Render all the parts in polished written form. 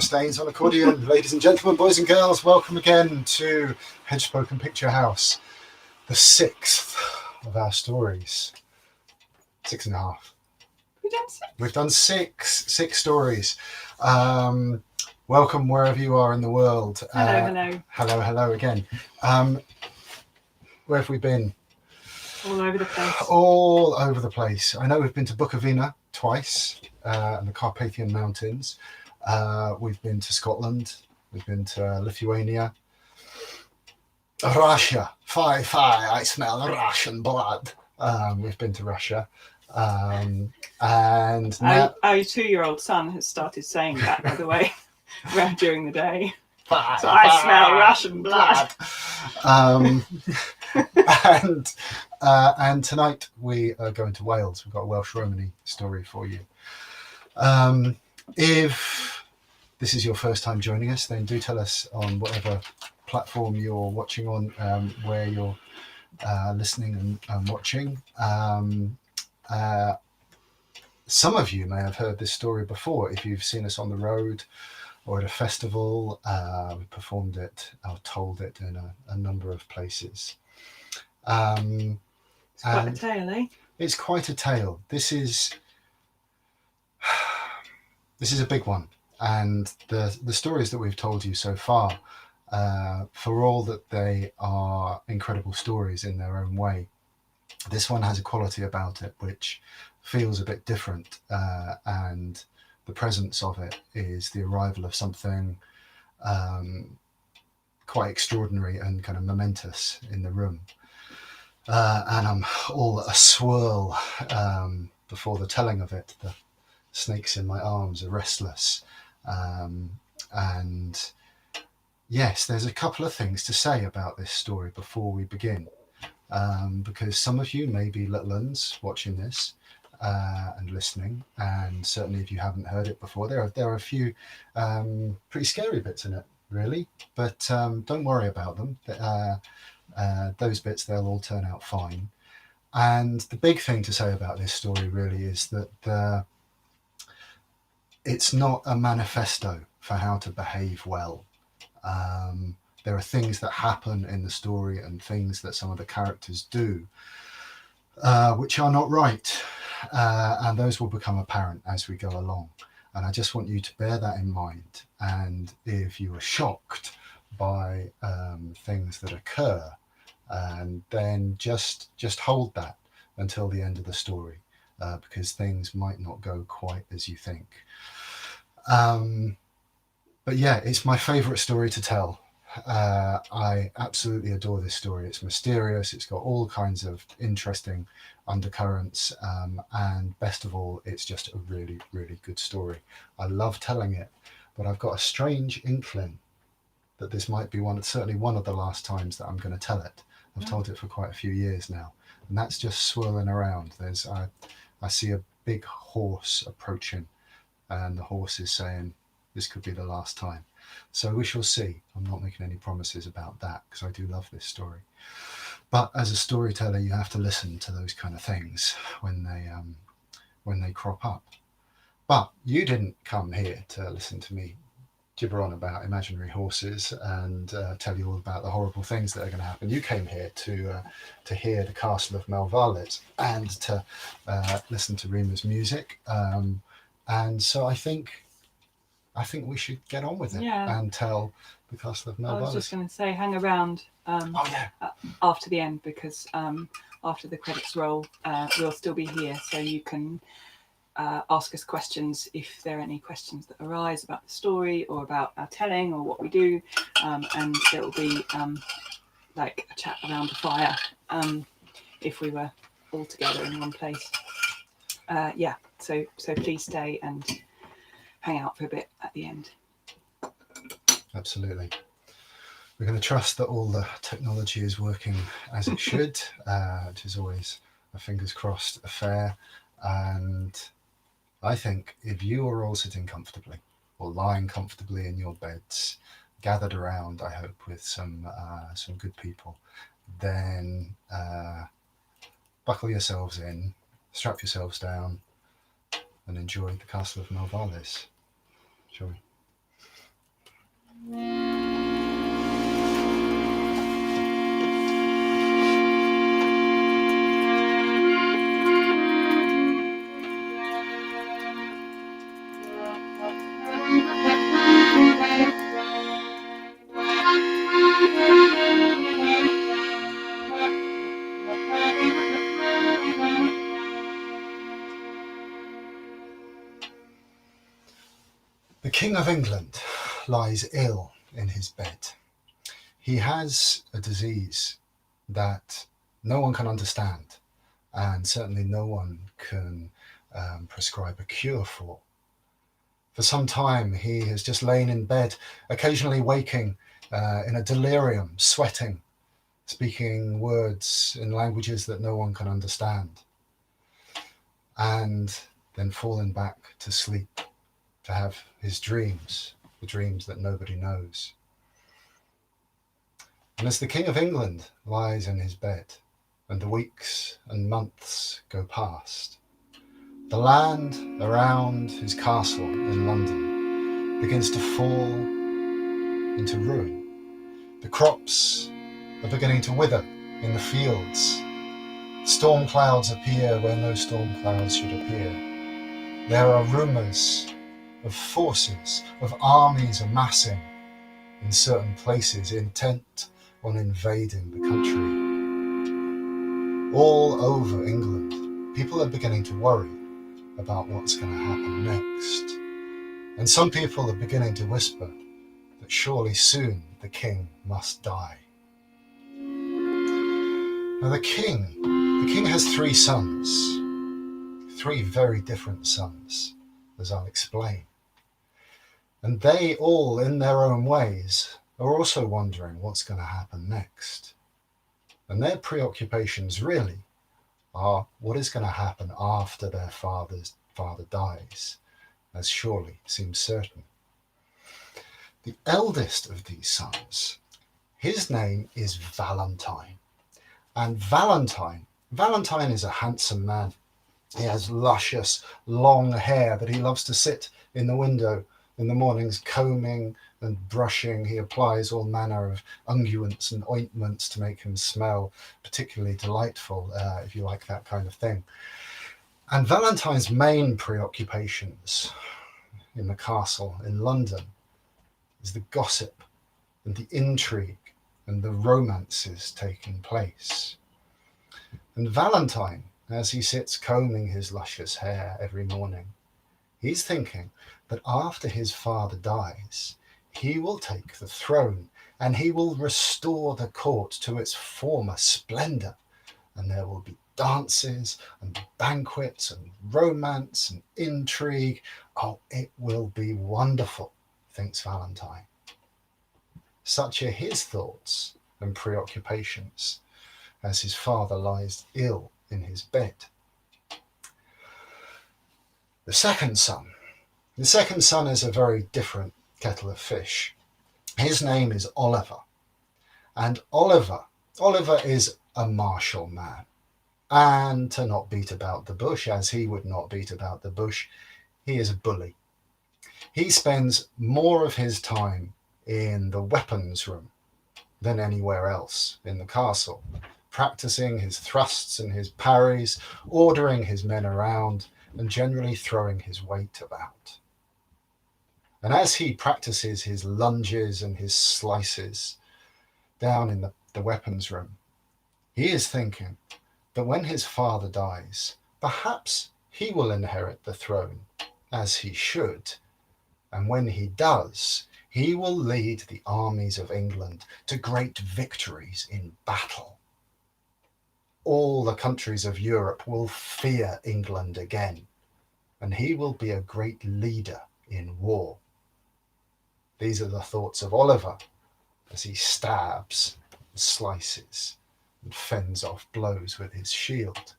Staines on accordion. Ladies and gentlemen, boys and girls, welcome again to Hedgespoken Picturehouse, the sixth of our stories. 6.5. We've done six stories. Welcome wherever you are in the world. Hello again. Where have we been? All over the place. All over the place. I know we've been to Bukovina twice, and the Carpathian Mountains. We've been to Scotland. We've been to Lithuania. Russia. Fie, I smell Russian blood. We've been to Russia. And now... Our 2-year-old son has started saying that, by the way, during the day. Fie, so I smell Russian blood. And tonight we are going to Wales. We've got a Welsh Romany story for you. If this is your first time joining us, then do tell us on whatever platform you're watching on, where you're listening and watching. Some of you may have heard this story before if you've seen us on the road or at a festival. We performed it or told it in a number of places. It's quite a tale, eh? It's quite a tale. This is a big one, and the stories that we've told you so far, for all that they are incredible stories in their own way, this one has a quality about it which feels a bit different, and the presence of it is the arrival of something quite extraordinary and kind of momentous in the room. And I'm all a swirl before the telling of it. The snakes in my arms are restless. And yes, there's a couple of things to say about this story before we begin. Because some of you may be little uns watching this and listening, and certainly if you haven't heard it before, there are a few pretty scary bits in it, really. But don't worry about them. Those bits, they'll all turn out fine. And the big thing to say about this story really is that it's not a manifesto for how to behave well. There are things that happen in the story and things that some of the characters do which are not right, and those will become apparent as we go along. And I just want you to bear that in mind. And if you are shocked by things that occur, and then just hold that until the end of the story, because things might not go quite as you think. But yeah, it's my favorite story to tell. I absolutely adore this story. It's mysterious. It's got all kinds of interesting undercurrents, and best of all, it's just a really, really good story. I love telling it, but I've got a strange inkling that this might be certainly one of the last times that I'm going to tell it. I've told it for quite a few years now, and that's just swirling around. I see a big horse approaching, and the horse is saying, this could be the last time. So we shall see. I'm not making any promises about that because I do love this story. But as a storyteller, you have to listen to those kind of things when they crop up. But you didn't come here to listen to me gibber on about imaginary horses and tell you all about the horrible things that are going to happen. You came here to hear the Castle of Melvales and to listen to Rima's music. And so I think we should get on with it and tell the Castle of Melvales. I was just going to say, hang around after the end, because after the credits roll, we'll still be here, so you can ask us questions if there are any questions that arise about the story or about our telling or what we do, and it will be like a chat around a fire if we were all together in one place. So please stay and hang out for a bit at the end. Absolutely. We're going to trust that all the technology is working as it should, which is always a fingers crossed affair. And I think if you are all sitting comfortably or lying comfortably in your beds, gathered around, I hope, with some good people, then buckle yourselves in, strap yourselves down, and enjoy the Castle of Melvales. Shall we? The King of England lies ill in his bed. He has a disease that no one can understand, and certainly no one can prescribe a cure for. For some time, he has just lain in bed, occasionally waking in a delirium, sweating, speaking words in languages that no one can understand, and then falling back to sleep, to have his dreams, the dreams that nobody knows. And as the King of England lies in his bed, and the weeks and months go past, the land around his castle in London begins to fall into ruin. The crops are beginning to wither in the fields. Storm clouds appear where no storm clouds should appear. There are rumours of forces, of armies amassing in certain places, intent on invading the country. All over England, people are beginning to worry about what's going to happen next. And some people are beginning to whisper that surely soon the king must die. Now the king has 3 sons, 3 very different sons, as I'll explain. And they all, in their own ways, are also wondering what's going to happen next. And their preoccupations really are what is going to happen after their father dies, as surely seems certain. The eldest of these sons, his name is Valentine. And Valentine is a handsome man. He has luscious, long hair that he loves to sit in the window in the mornings, combing and brushing. He applies all manner of unguents and ointments to make him smell particularly delightful, if you like that kind of thing. And Valentine's main preoccupations in the castle in London is the gossip and the intrigue and the romances taking place. And Valentine, as he sits combing his luscious hair every morning, he's thinking that after his father dies, he will take the throne and he will restore the court to its former splendor. And there will be dances and banquets and romance and intrigue. Oh, it will be wonderful, thinks Valentine. Such are his thoughts and preoccupations as his father lies ill in his bed. The second son is a very different kettle of fish. His name is Oliver. And Oliver is a martial man. And to not beat about the bush, as he would not beat about the bush, he is a bully. He spends more of his time in the weapons room than anywhere else in the castle, practicing his thrusts and his parries, ordering his men around, and generally throwing his weight about. And as he practices his lunges and his slices down in the weapons room, he is thinking that when his father dies, perhaps he will inherit the throne, as he should, and when he does, he will lead the armies of England to great victories in battle. All the countries of Europe will fear England again, and he will be a great leader in war. These are the thoughts of Oliver as he stabs, and slices, and fends off blows with his shield.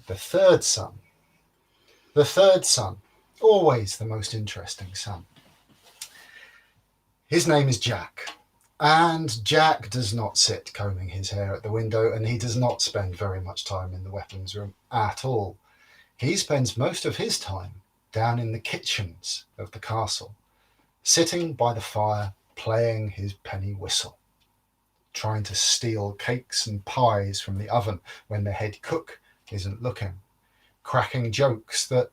The third son, always the most interesting son. His name is Jack. And Jack does not sit combing his hair at the window, and he does not spend very much time in the weapons room at all. He spends most of his time down in the kitchens of the castle, sitting by the fire playing his penny whistle, trying to steal cakes and pies from the oven when the head cook isn't looking, cracking jokes that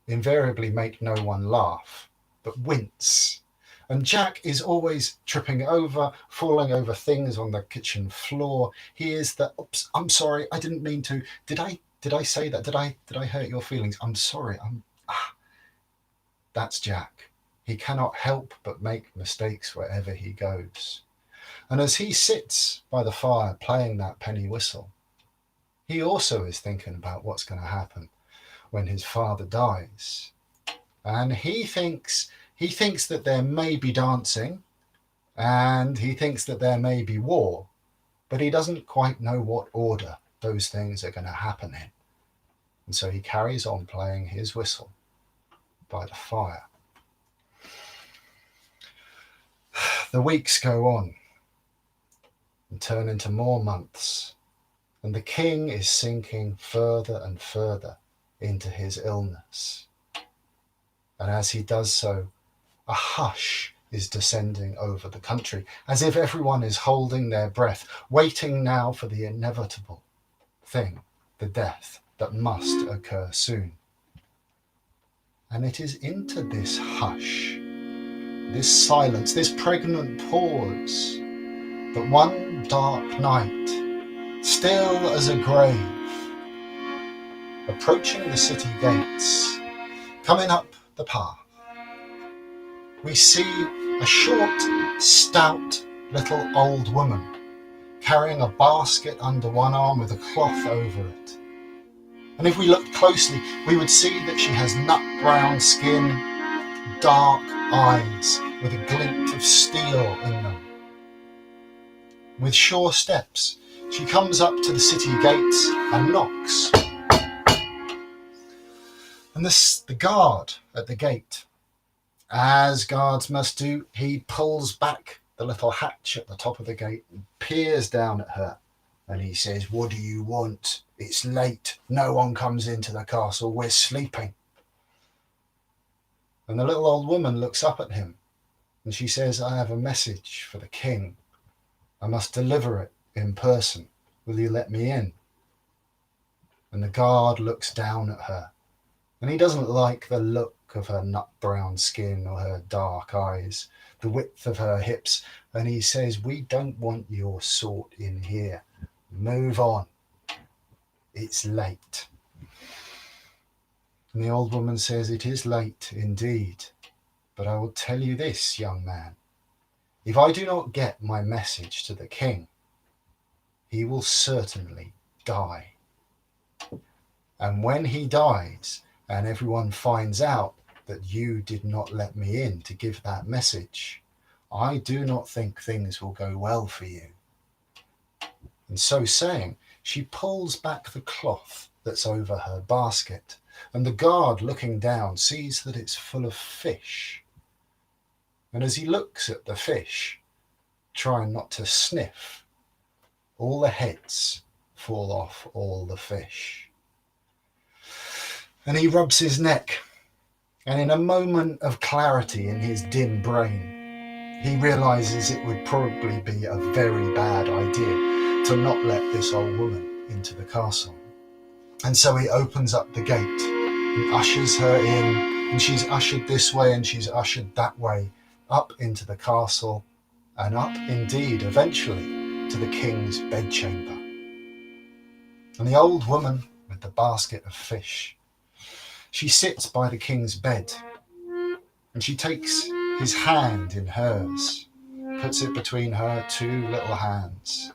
invariably make no one laugh, but wince. And Jack is always tripping over, falling over things on the kitchen floor. He is the, oops, I'm sorry, I didn't mean to. Did I say that? Did I hurt your feelings? I'm sorry. That's Jack. He cannot help but make mistakes wherever he goes. And as he sits by the fire playing that penny whistle, he also is thinking about what's going to happen when his father dies. And he thinks that there may be dancing, and he thinks that there may be war, but he doesn't quite know what order those things are going to happen in. And so he carries on playing his whistle by the fire. The weeks go on and turn into more months, and the king is sinking further and further into his illness. And as he does so, a hush is descending over the country, as if everyone is holding their breath, waiting now for the inevitable thing, the death that must occur soon. And it is into this hush, this silence, this pregnant pause, that one dark night, still as a grave, approaching the city gates, coming up the path, we see a short, stout little old woman carrying a basket under one arm with a cloth over it. And if we looked closely, we would see that she has nut brown skin, dark eyes with a glint of steel in them. With sure steps, she comes up to the city gates and knocks. And the guard at the gate, as guards must do, he pulls back the little hatch at the top of the gate and peers down at her. And he says, "What do you want? It's late. No one comes into the castle. We're sleeping." And the little old woman looks up at him and she says, "I have a message for the king. I must deliver it in person. Will you let me in?" And the guard looks down at her, and he doesn't like the look of her nut brown skin or her dark eyes, the width of her hips, and he says, "We don't want your sort in here. Move on. It's late." And the old woman says, "It is late indeed, but I will tell you this, young man. If I do not get my message to the king, he will certainly die. And when he dies, and everyone finds out that you did not let me in to give that message, I do not think things will go well for you." And so saying, she pulls back the cloth that's over her basket, and the guard looking down sees that it's full of fish. And as he looks at the fish, trying not to sniff, all the heads fall off all the fish. And he rubs his neck, and in a moment of clarity in his dim brain, he realizes it would probably be a very bad idea to not let this old woman into the castle. And so he opens up the gate and ushers her in, and she's ushered this way and she's ushered that way, up into the castle, and up indeed eventually to the king's bedchamber. And the old woman with the basket of fish, she sits by the king's bed, and she takes his hand in hers, puts it between her two little hands,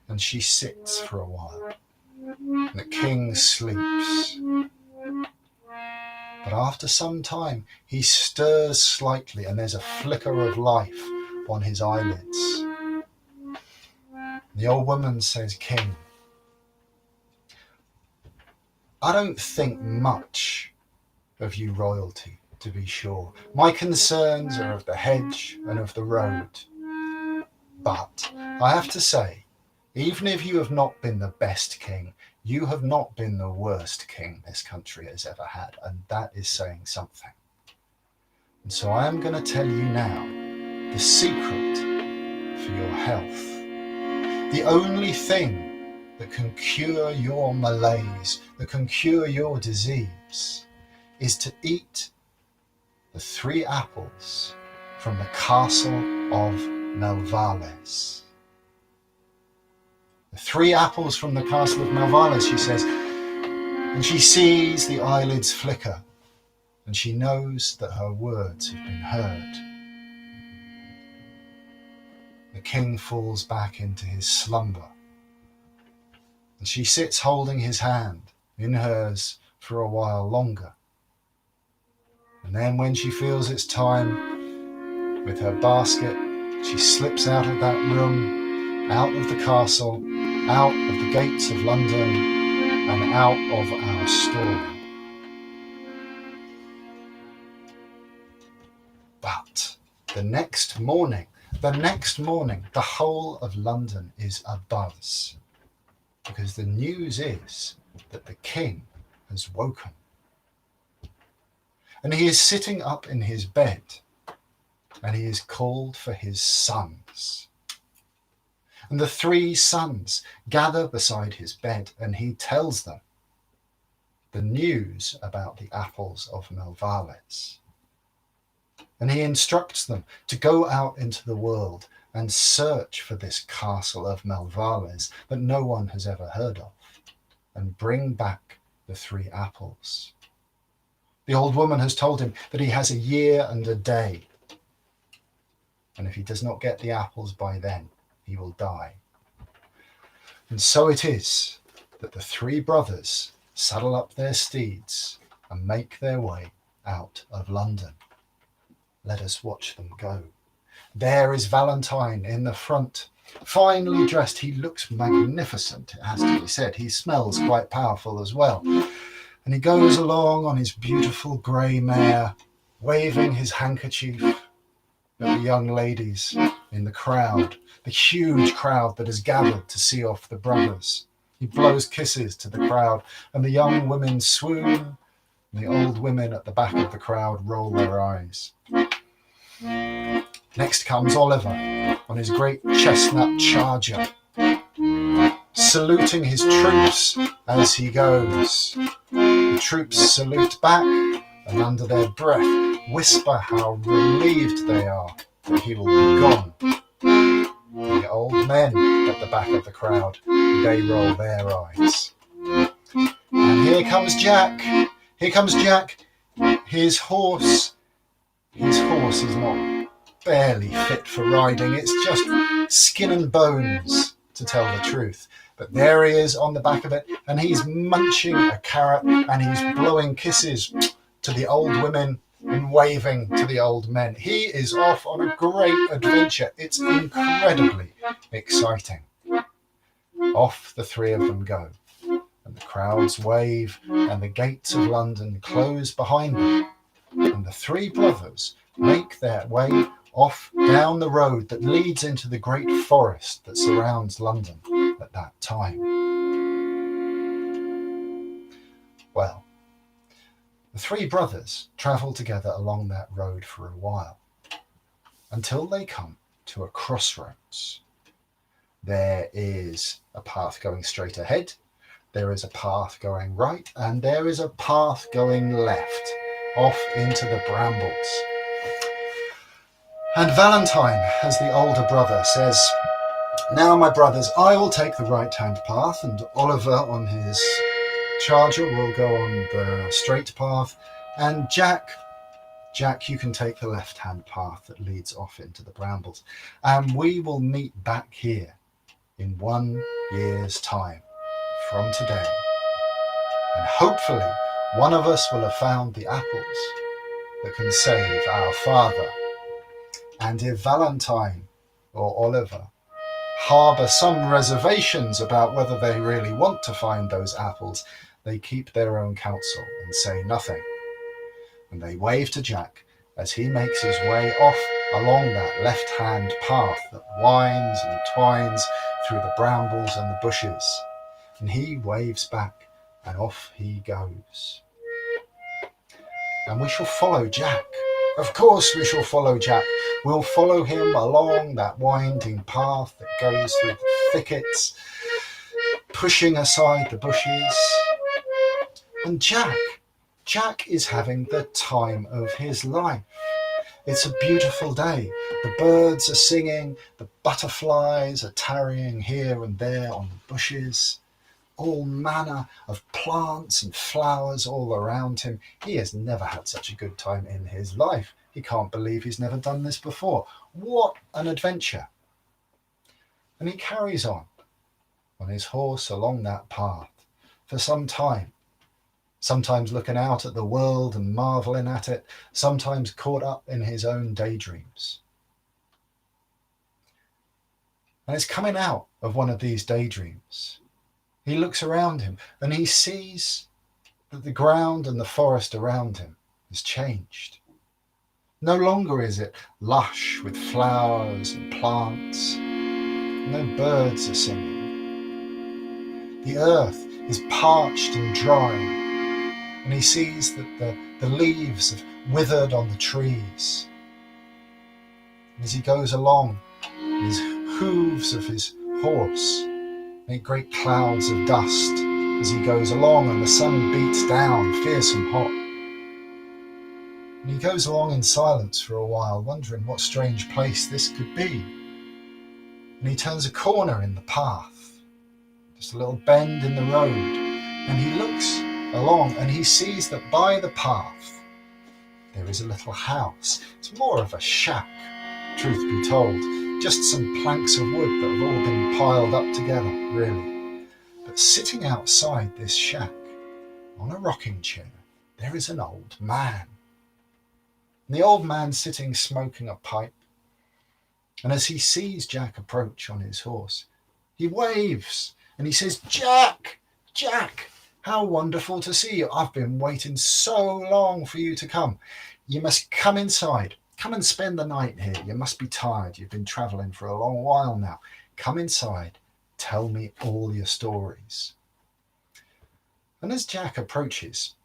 and she sits for a while. And the king sleeps. But after some time, he stirs slightly, and there's a flicker of life on his eyelids. The old woman says, "King, I don't think much of you royalty, to be sure. My concerns are of the hedge and of the road. But I have to say, even if you have not been the best king, you have not been the worst king this country has ever had, and that is saying something. And so I am going to tell you now the secret for your health. The only thing that can cure your malaise, that can cure your disease, is to eat the 3 apples from the castle of Melvales. The 3 apples from the castle of Melvales, she says, and she sees the eyelids flicker, and she knows that her words have been heard. The king falls back into his slumber, and she sits holding his hand in hers for a while longer. And then when she feels it's time, with her basket, she slips out of that room, out of the castle, out of the gates of London, and out of our story. But the next morning, the whole of London is abuzz, because the news is that the king has woken. And he is sitting up in his bed, and he is called for his sons. And the 3 sons gather beside his bed, and he tells them the news about the apples of Melvales. And he instructs them to go out into the world and search for this castle of Melvales that no one has ever heard of, and bring back the 3 apples. The old woman has told him that he has a year and a day, and if he does not get the apples by then, he will die. And so it is that the 3 brothers saddle up their steeds and make their way out of London. Let us watch them go. There is Valentine in the front, finely dressed. He looks magnificent, it has to be said. He smells quite powerful as well. And he goes along on his beautiful grey mare, waving his handkerchief at the young ladies in the crowd, the huge crowd that has gathered to see off the brothers. He blows kisses to the crowd, and the young women swoon, and the old women at the back of the crowd roll their eyes. Next comes Oliver on his great chestnut charger, saluting his troops as he goes. The troops salute back, and under their breath whisper how relieved they are that he will be gone. The old men at the back of the crowd, they roll their eyes. And here comes Jack. Here comes Jack. His horse is not barely fit for riding. It's just skin and bones, to tell the truth. But there he is on the back of it, and he's munching a carrot, and he's blowing kisses to the old women and waving to the old men. He is off on a great adventure. It's incredibly exciting. Off the 3 of them go, and the crowds wave, and the gates of London close behind them, and the 3 brothers make their way off down the road that leads into the great forest that surrounds London at that time. Well, the 3 brothers travel together along that road for a while, until they come to a crossroads. There is a path going straight ahead, there is a path going right, and there is a path going left, off into the brambles. And Valentine, as the older brother, says, "Now, my brothers, I will take the right-hand path, and Oliver on his charger will go on the straight path, and Jack, you can take the left-hand path that leads off into the brambles, and we will meet back here in 1 year's time from today, and hopefully one of us will have found the apples that can save our father. And if Valentine or Oliver harbour some reservations about whether they really want to find those apples, they keep their own counsel and say nothing. And they wave to Jack as he makes his way off along that left-hand path that winds and twines through the brambles and the bushes. And he waves back, and off he goes. And we shall follow Jack Of course we shall follow Jack. We'll follow him along that winding path that goes through the thickets, pushing aside the bushes. And Jack is having the time of his life. It's a beautiful day. The birds are singing, the butterflies are tarrying here and there on the bushes. All manner of plants and flowers all around him. He has never had such a good time in his life. He can't believe he's never done this before. What an adventure. And he carries on his horse along that path for some time, sometimes looking out at the world and marveling at it, sometimes caught up in his own daydreams. And it's coming out of one of these daydreams. He looks around him and he sees that the ground and the forest around him has changed. No longer is it lush with flowers and plants. No birds are singing. The earth is parched and dry, and he sees that the leaves have withered on the trees. And as he goes along, his hooves of his horse make great clouds of dust as he goes along, and the sun beats down fierce and hot. And he goes along in silence for a while, wondering what strange place this could be. And he turns a corner in the path, just a little bend in the road, and he looks along and he sees that by the path there is a little house. It's more of a shack, truth be told, just some planks of wood that have all been piled up together, really. But sitting outside this shack, on a rocking chair, there is an old man. And the old man sitting smoking a pipe, and as he sees Jack approach on his horse, he waves and he says, "Jack, Jack, how wonderful to see you. I've been waiting so long for you to come. You must come inside. Come and spend the night here. You must be tired. You've been traveling for a long while now. Come inside. Tell me all your stories." And as Jack approaches,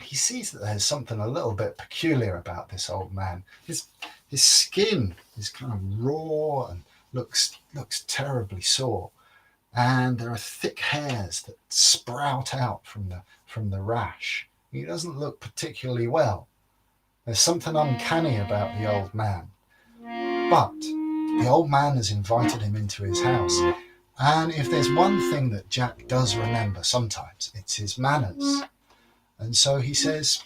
he sees that there's something a little bit peculiar about this old man. His skin is kind of raw and looks terribly sore. And there are thick hairs that sprout out from the rash. He doesn't look particularly well. There's something uncanny about the old man. But the old man has invited him into his house. And if there's one thing that Jack does remember sometimes, it's his manners. And so he says,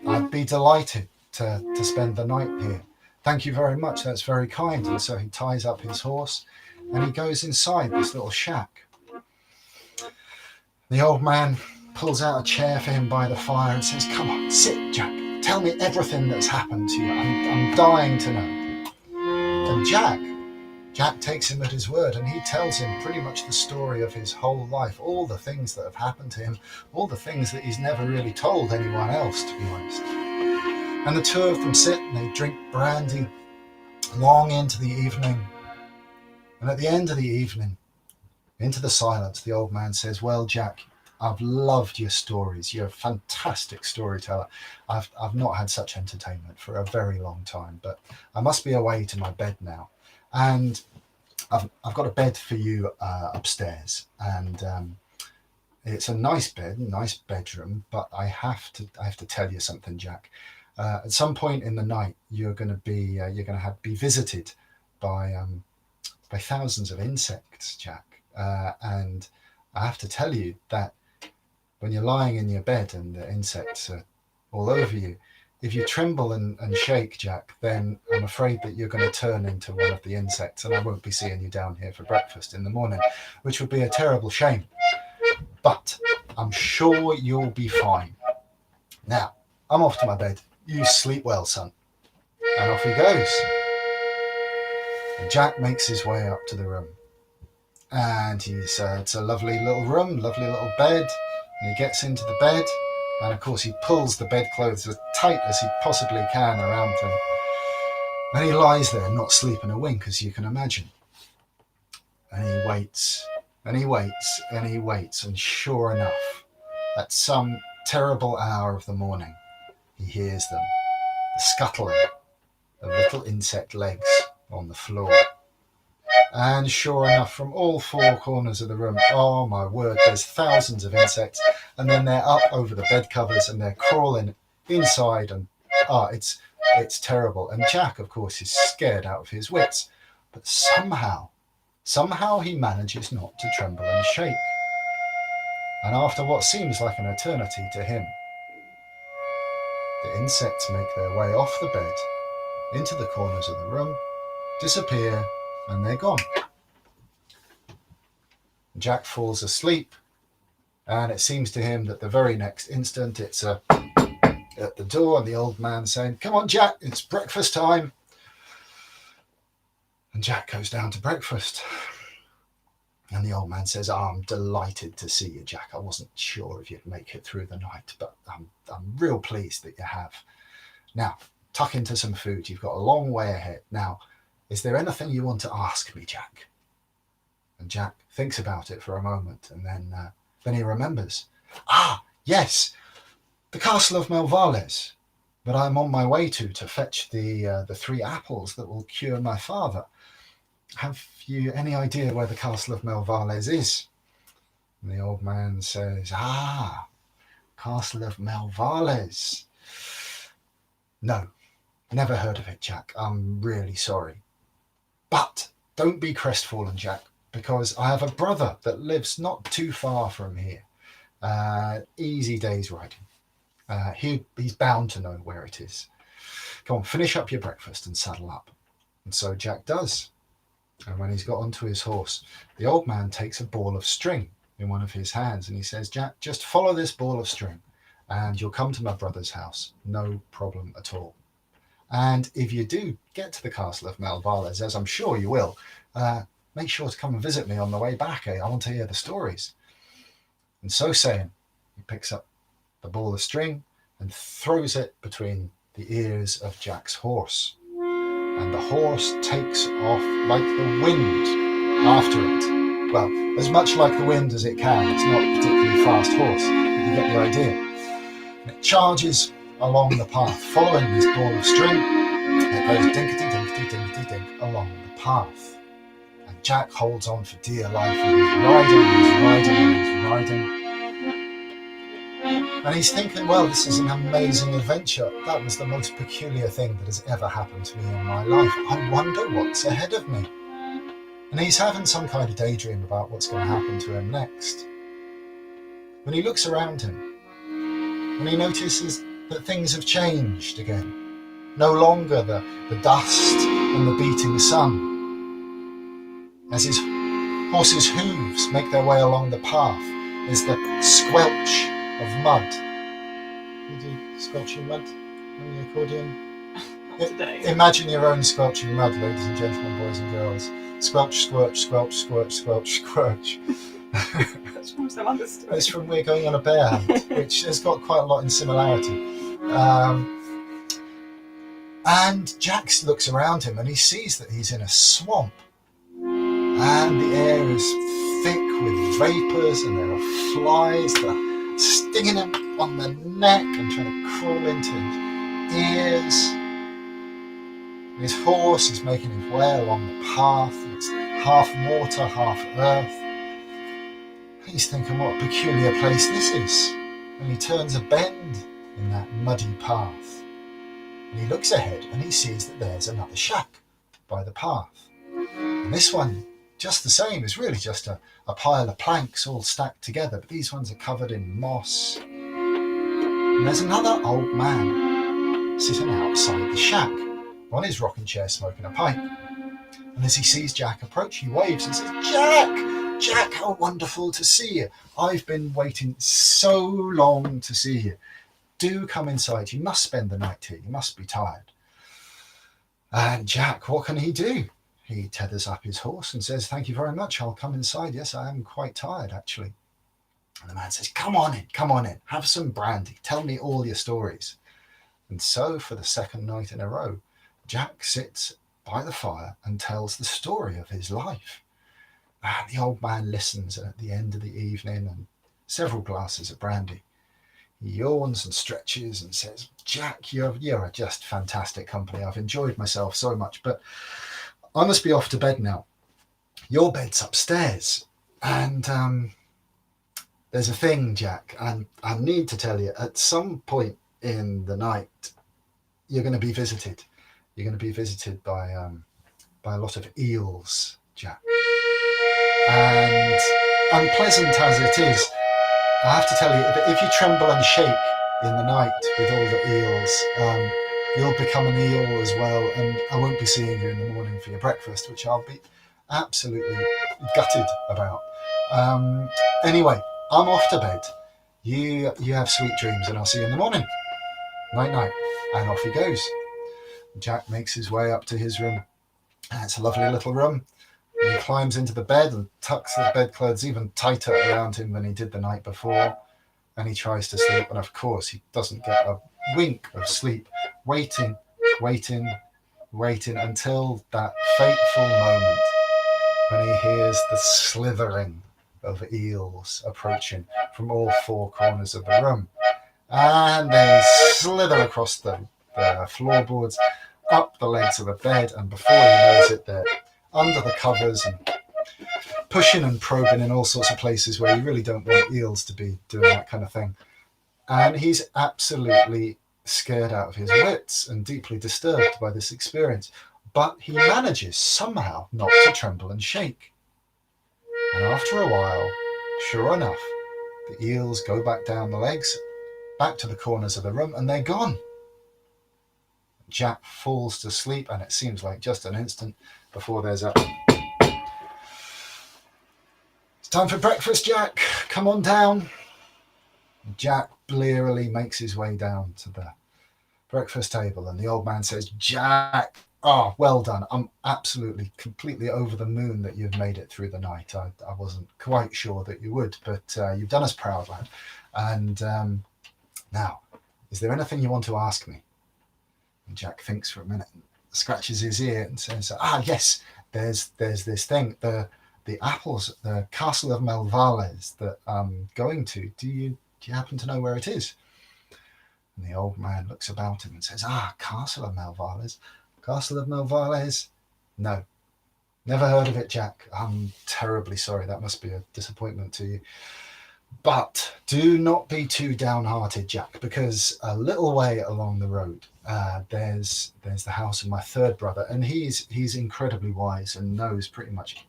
"I'd be delighted to spend the night here. Thank you very much, that's very kind." And so he ties up his horse and he goes inside this little shack. The old man pulls out a chair for him by the fire and says, "Come on, sit, Jack. Tell me everything that's happened to you. I'm dying to know." And Jack takes him at his word, and he tells him pretty much the story of his whole life, all the things that have happened to him, all the things that he's never really told anyone else, to be honest. And the two of them sit and they drink brandy long into the evening. And at the end of the evening, into the silence, the old man says, "Well, Jack, I've loved your stories. You're a fantastic storyteller. I've not had such entertainment for a very long time, but I must be away to my bed now. And I've got a bed for you upstairs, and it's a nice bed, nice bedroom. But I have to tell you something, Jack. At some point in the night, you're going to be visited by thousands of insects, Jack. And I have to tell you that when you're lying in your bed and the insects are all over you, if you tremble and shake, Jack, then I'm afraid that you're going to turn into one of the insects, and I won't be seeing you down here for breakfast in the morning, which would be a terrible shame. But I'm sure you'll be fine. Now, I'm off to my bed. You sleep well, son." And off he goes. And Jack makes his way up to the room. And it's a lovely little room, lovely little bed. And he gets into the bed. And of course he pulls the bedclothes as tight as he possibly can around him. And he lies there, not sleeping a wink, as you can imagine. And he waits, and he waits, and he waits. And sure enough, at some terrible hour of the morning, he hears them. the scuttling of little insect legs on the floor. And sure enough, from all four corners of the room, oh my word, there's thousands of insects, and then they're up over the bed covers and they're crawling inside, and it's terrible. And Jack, of course, is scared out of his wits, but somehow he manages not to tremble and shake. And after what seems like an eternity to him, the insects make their way off the bed, into the corners of the room, disappear, and they're gone. Jack falls asleep, and it seems to him that the very next instant it's at the door, and the old man saying, "Come on, Jack, it's breakfast time." And Jack goes down to breakfast. And the old man says, "I'm delighted to see you, Jack. I wasn't sure if you'd make it through the night, but I'm real pleased that you have. Now, tuck into some food. You've got a long way ahead. Now, is there anything you want to ask me, Jack?" And Jack thinks about it for a moment, and then he remembers. Yes, the castle of Melvales that I'm on my way to fetch the 3 apples that will cure my father. Have you any idea where the castle of Melvales is? And the old man says, Castle of Melvales. No, never heard of it, Jack. I'm really sorry. But don't be crestfallen, Jack, because I have a brother that lives not too far from here. Easy day's riding. He's bound to know where it is. Come on, finish up your breakfast and saddle up. And so Jack does. And when he's got onto his horse, the old man takes a ball of string in one of his hands, and he says, "Jack, just follow this ball of string and you'll come to my brother's house. No problem at all. And if you do get to the castle of Melvales, as I'm sure you will, make sure to come and visit me on the way back. I want to hear the stories." And so saying, he picks up the ball of string and throws it between the ears of Jack's horse. And the horse takes off like the wind after it. Well, as much like the wind as it can. It's not a particularly fast horse, but you get the idea. And it charges along the path, following this ball of string. It goes dinkety-dinkety-dinkety-dink along the path. And Jack holds on for dear life, and he's riding. And he's thinking, well, this is an amazing adventure. That was the most peculiar thing that has ever happened to me in my life. I wonder what's ahead of me. And he's having some kind of daydream about what's going to happen to him next. When he looks around him, and he notices that things have changed again. No longer the dust and the beating sun. As his horse's hooves make their way along the path, is the squelch of mud. You do squelching mud on the accordion? Imagine your own squelching mud, ladies and gentlemen, boys and girls. Squelch, squelch, squelch, squelch, squelch, squelch. That's from some other story. It's from We're Going on a Bear Hunt, which has got quite a lot in similarity. And Jack looks around him and he sees that he's in a swamp. And the air is thick with vapours, and there are flies that are stinging him on the neck and trying to crawl into his ears. And his horse is making his way along the path. It's half water, half earth. He's thinking what a peculiar place this is. And he turns a bend in that muddy path. And he looks ahead and he sees that there's another shack by the path. And this one, just the same, is really just a pile of planks all stacked together, but these ones are covered in moss. And there's another old man sitting outside the shack on his rocking chair smoking a pipe. And as he sees Jack approach, he waves and says, "Jack! Jack, how wonderful to see you. I've been waiting so long to see you. Do come inside. You must spend the night here. You must be tired." And Jack, what can he do? He tethers up his horse and says, "Thank you very much. I'll come inside. Yes, I am quite tired, actually." And the man says, come on in. Have some brandy. Tell me all your stories." And so for the second night in a row, Jack sits by the fire and tells the story of his life. And the old man listens, and at the end of the evening and several glasses of brandy, He yawns and stretches and says, Jack, you're just fantastic company. I've enjoyed myself so much, but I must be off to bed now. Your bed's upstairs. And there's a thing, Jack, and I need to tell you, at some point in the night, you're going to be visited. You're going to be visited by a lot of eels, Jack. And unpleasant as it is, I have to tell you that if you tremble and shake in the night with all the eels, you'll become an eel as well, and I won't be seeing you in the morning for your breakfast, which I'll be absolutely gutted about. Anyway, I'm off to bed. You have sweet dreams, and I'll see you in the morning. Night, night. And off he goes. Jack makes his way up to his room. It's a lovely little room. He climbs into the bed and tucks the bedclothes even tighter around him than he did the night before. And he tries to sleep, and of course he doesn't get a wink of sleep, waiting until that fateful moment when he hears the slithering of eels approaching from all four corners of the room. And they slither across the floorboards, up the legs of the bed, and before he knows it, they're under the covers and pushing and probing in all sorts of places where you really don't want eels to be doing that kind of thing. And he's absolutely scared out of his wits and deeply disturbed by this experience. But he manages somehow not to tremble and shake. And after a while, sure enough, the eels go back down the legs, back to the corners of the room, and they're gone. Jack falls to sleep, and it seems like just an instant before there's a... It's time for breakfast, Jack. Come on down. Jack blearily makes his way down to the breakfast table, and the old man says, Jack, well done. I'm absolutely, completely over the moon that you've made it through the night. I wasn't quite sure that you would, but you've done us proud, lad. And now, is there anything you want to ask me? And Jack thinks for a minute, scratches his ear and says, yes, there's this thing, the apples, the castle of Melvales that I'm going to. Do you happen to know where it is? And the old man looks about him and says, Castle of Melvales. Castle of Melvales? No, never heard of it, Jack. I'm terribly sorry. That must be a disappointment to you. But do not be too downhearted, Jack, because a little way along the road, there's the house of my third brother, and he's incredibly wise and knows pretty much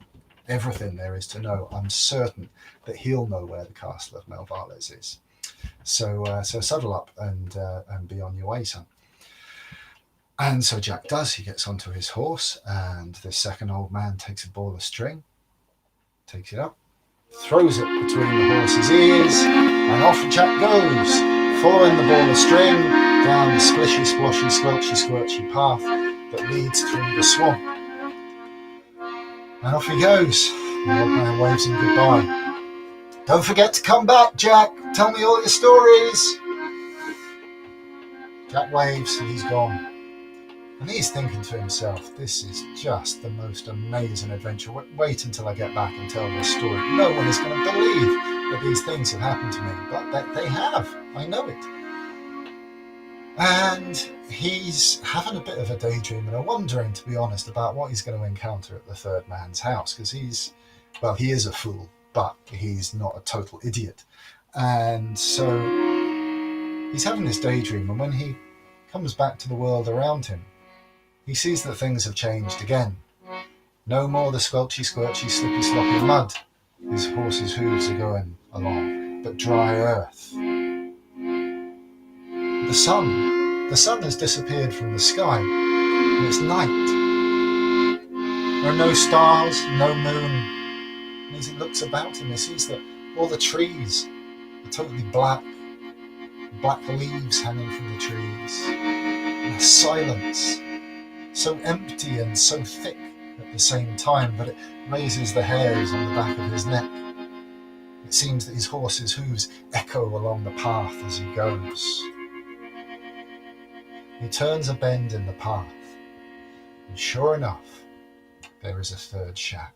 everything there is to know. I'm certain that he'll know where the castle of Melvales is. So saddle up and be on your way, son. And so Jack does. He gets onto his horse, and the second old man takes a ball of string, takes it up, throws it between the horse's ears, and off Jack goes, following the ball of string down the splishy, sploshy, squelchy, squirchy path that leads through the swamp. And off he goes. The old man waves him goodbye. Don't forget to come back, Jack. Tell me all your stories. Jack waves and he's gone. And he's thinking to himself, this is just the most amazing adventure. Wait until I get back and tell this story. No one is going to believe that these things have happened to me, but that they have. I know it. And he's having a bit of a daydream and a wondering, to be honest, about what he's going to encounter at the third man's house, because he is a fool, but he's not a total idiot. And so he's having this daydream, and when he comes back to the world around him, he sees that things have changed again. No more the squelchy, squirchy, slippy, sloppy mud his horse's hooves are going along, but dry earth. The sun has disappeared from the sky, and it's night. There are no stars, no moon. And as he looks about him, he sees that all the trees are totally black leaves hanging from the trees, and a silence so empty and so thick at the same time that it raises the hairs on the back of his neck. It seems that his horse's hooves echo along the path as he goes. He turns a bend in the path, and sure enough, there is a third shack.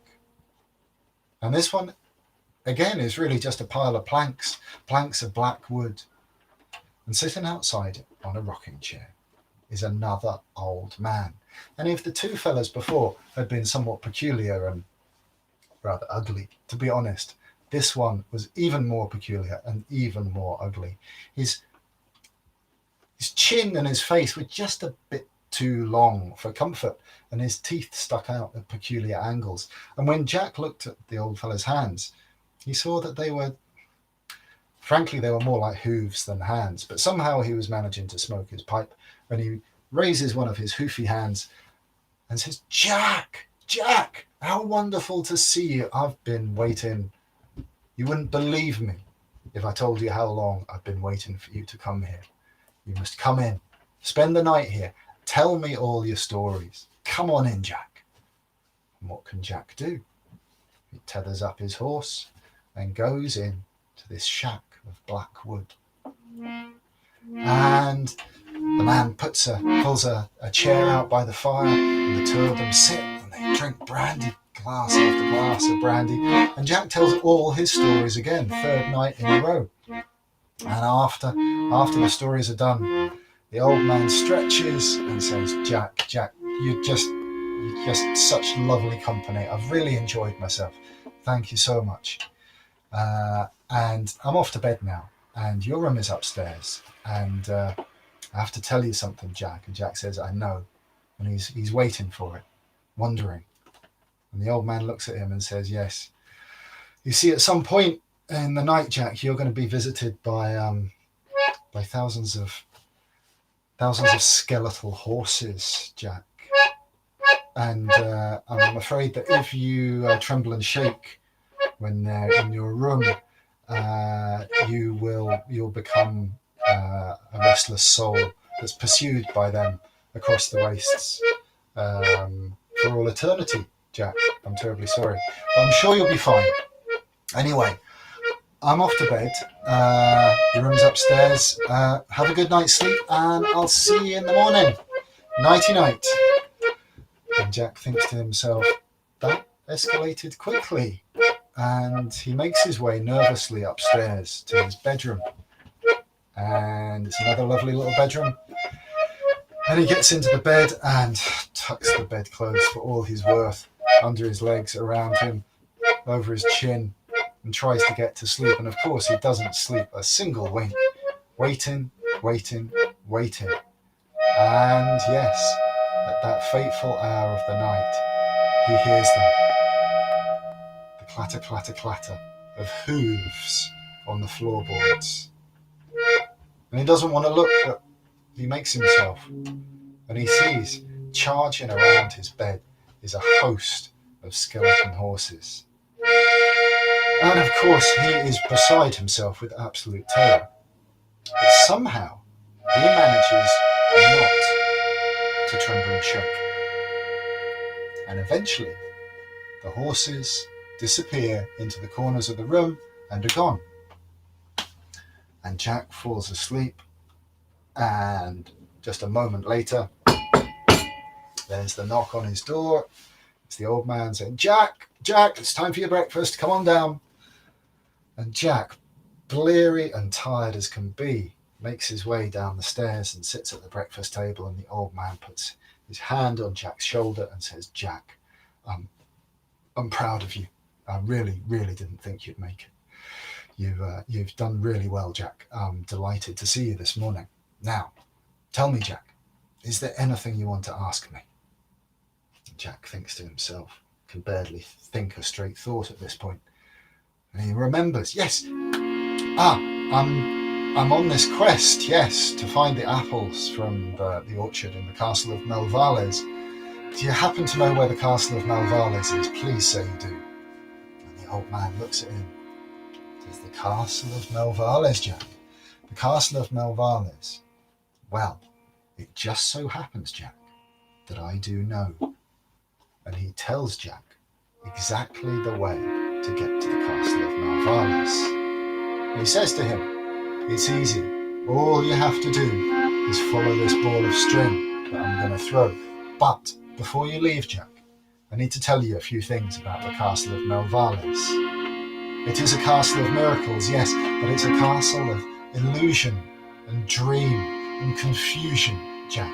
And this one, again, is really just a pile of planks of black wood. And sitting outside on a rocking chair is another old man. And if the two fellas before had been somewhat peculiar and rather ugly, to be honest, this one was even more peculiar and even more ugly. His chin and his face were just a bit too long for comfort, and his teeth stuck out at peculiar angles. And when Jack looked at the old fellow's hands, he saw that they were more like hooves than hands. But somehow he was managing to smoke his pipe, and he raises one of his hoofy hands and says, Jack, how wonderful to see you. I've been waiting. You wouldn't believe me if I told you how long I've been waiting for you to come here. You must come in, spend the night here, tell me all your stories. Come on in, Jack. And what can Jack do? He tethers up his horse and goes in to this shack of black wood. And the man pulls a chair out by the fire, and the two of them sit and they drink brandy, glass after glass of brandy. And Jack tells all his stories again, third night in a row. And after the stories are done, the old man stretches and says, Jack, you're just such lovely company. I've really enjoyed myself. Thank you so much. And I'm off to bed now. And your room is upstairs. And I have to tell you something, Jack. And Jack says, I know. And he's waiting for it, wondering. And the old man looks at him and says, yes. You see, at some point in the night, Jack, you're going to be visited by thousands of skeletal horses, Jack. And I'm afraid that if you tremble and shake when they're in your room, you'll become a restless soul that's pursued by them across the wastes for all eternity, Jack. I'm terribly sorry. But I'm sure you'll be fine. Anyway, I'm off to bed. Your room's upstairs. Have a good night's sleep, and I'll see you in the morning. Nighty night. And Jack thinks to himself, that escalated quickly. And he makes his way nervously upstairs to his bedroom. And it's another lovely little bedroom. And he gets into the bed and tucks the bedclothes for all he's worth under his legs, around him, over his chin, and tries to get to sleep. And of course he doesn't sleep a single wink. Waiting. And yes, at that fateful hour of the night, he hears them. The clatter, clatter, clatter of hooves on the floorboards. And he doesn't want to look, but he makes himself. And he sees, charging around his bed, is a host of skeleton horses. And of course, he is beside himself with absolute terror. But somehow, he manages not to tremble and shake. And eventually, the horses disappear into the corners of the room and are gone. And Jack falls asleep, and just a moment later, there's the knock on his door. It's the old man saying, Jack, it's time for your breakfast, come on down. And Jack, bleary and tired as can be, makes his way down the stairs and sits at the breakfast table, and the old man puts his hand on Jack's shoulder and says, Jack, I'm proud of you. I really, really didn't think you'd make it. You've done really well, Jack. I'm delighted to see you this morning. Now, tell me, Jack, is there anything you want to ask me? Jack thinks to himself, can barely think a straight thought at this point. And he remembers, yes, I'm on this quest, yes, to find the apples from the orchard in the castle of Melvales. Do you happen to know where the castle of Melvales is? Please say you do. And the old man looks at him. Says, the castle of Melvales, Jack. The castle of Melvales. Well, it just so happens, Jack, that I do know. And he tells Jack exactly the way to get to the castle of Melvales. He says to him, it's easy. All you have to do is follow this ball of string that I'm going to throw. But before you leave, Jack, I need to tell you a few things about the castle of Melvales. It is a castle of miracles, yes, but it's a castle of illusion and dream and confusion, Jack.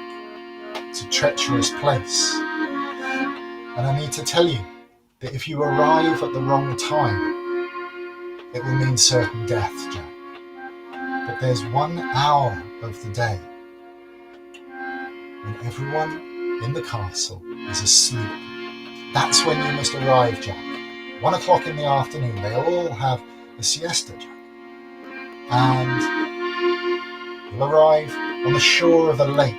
It's a treacherous place. And I need to tell you that if you arrive at the wrong time, it will mean certain death, Jack. But there's 1 hour of the day when everyone in the castle is asleep. That's when you must arrive, Jack. 1 o'clock in the afternoon, they all have a siesta, Jack. And you'll arrive on the shore of a lake.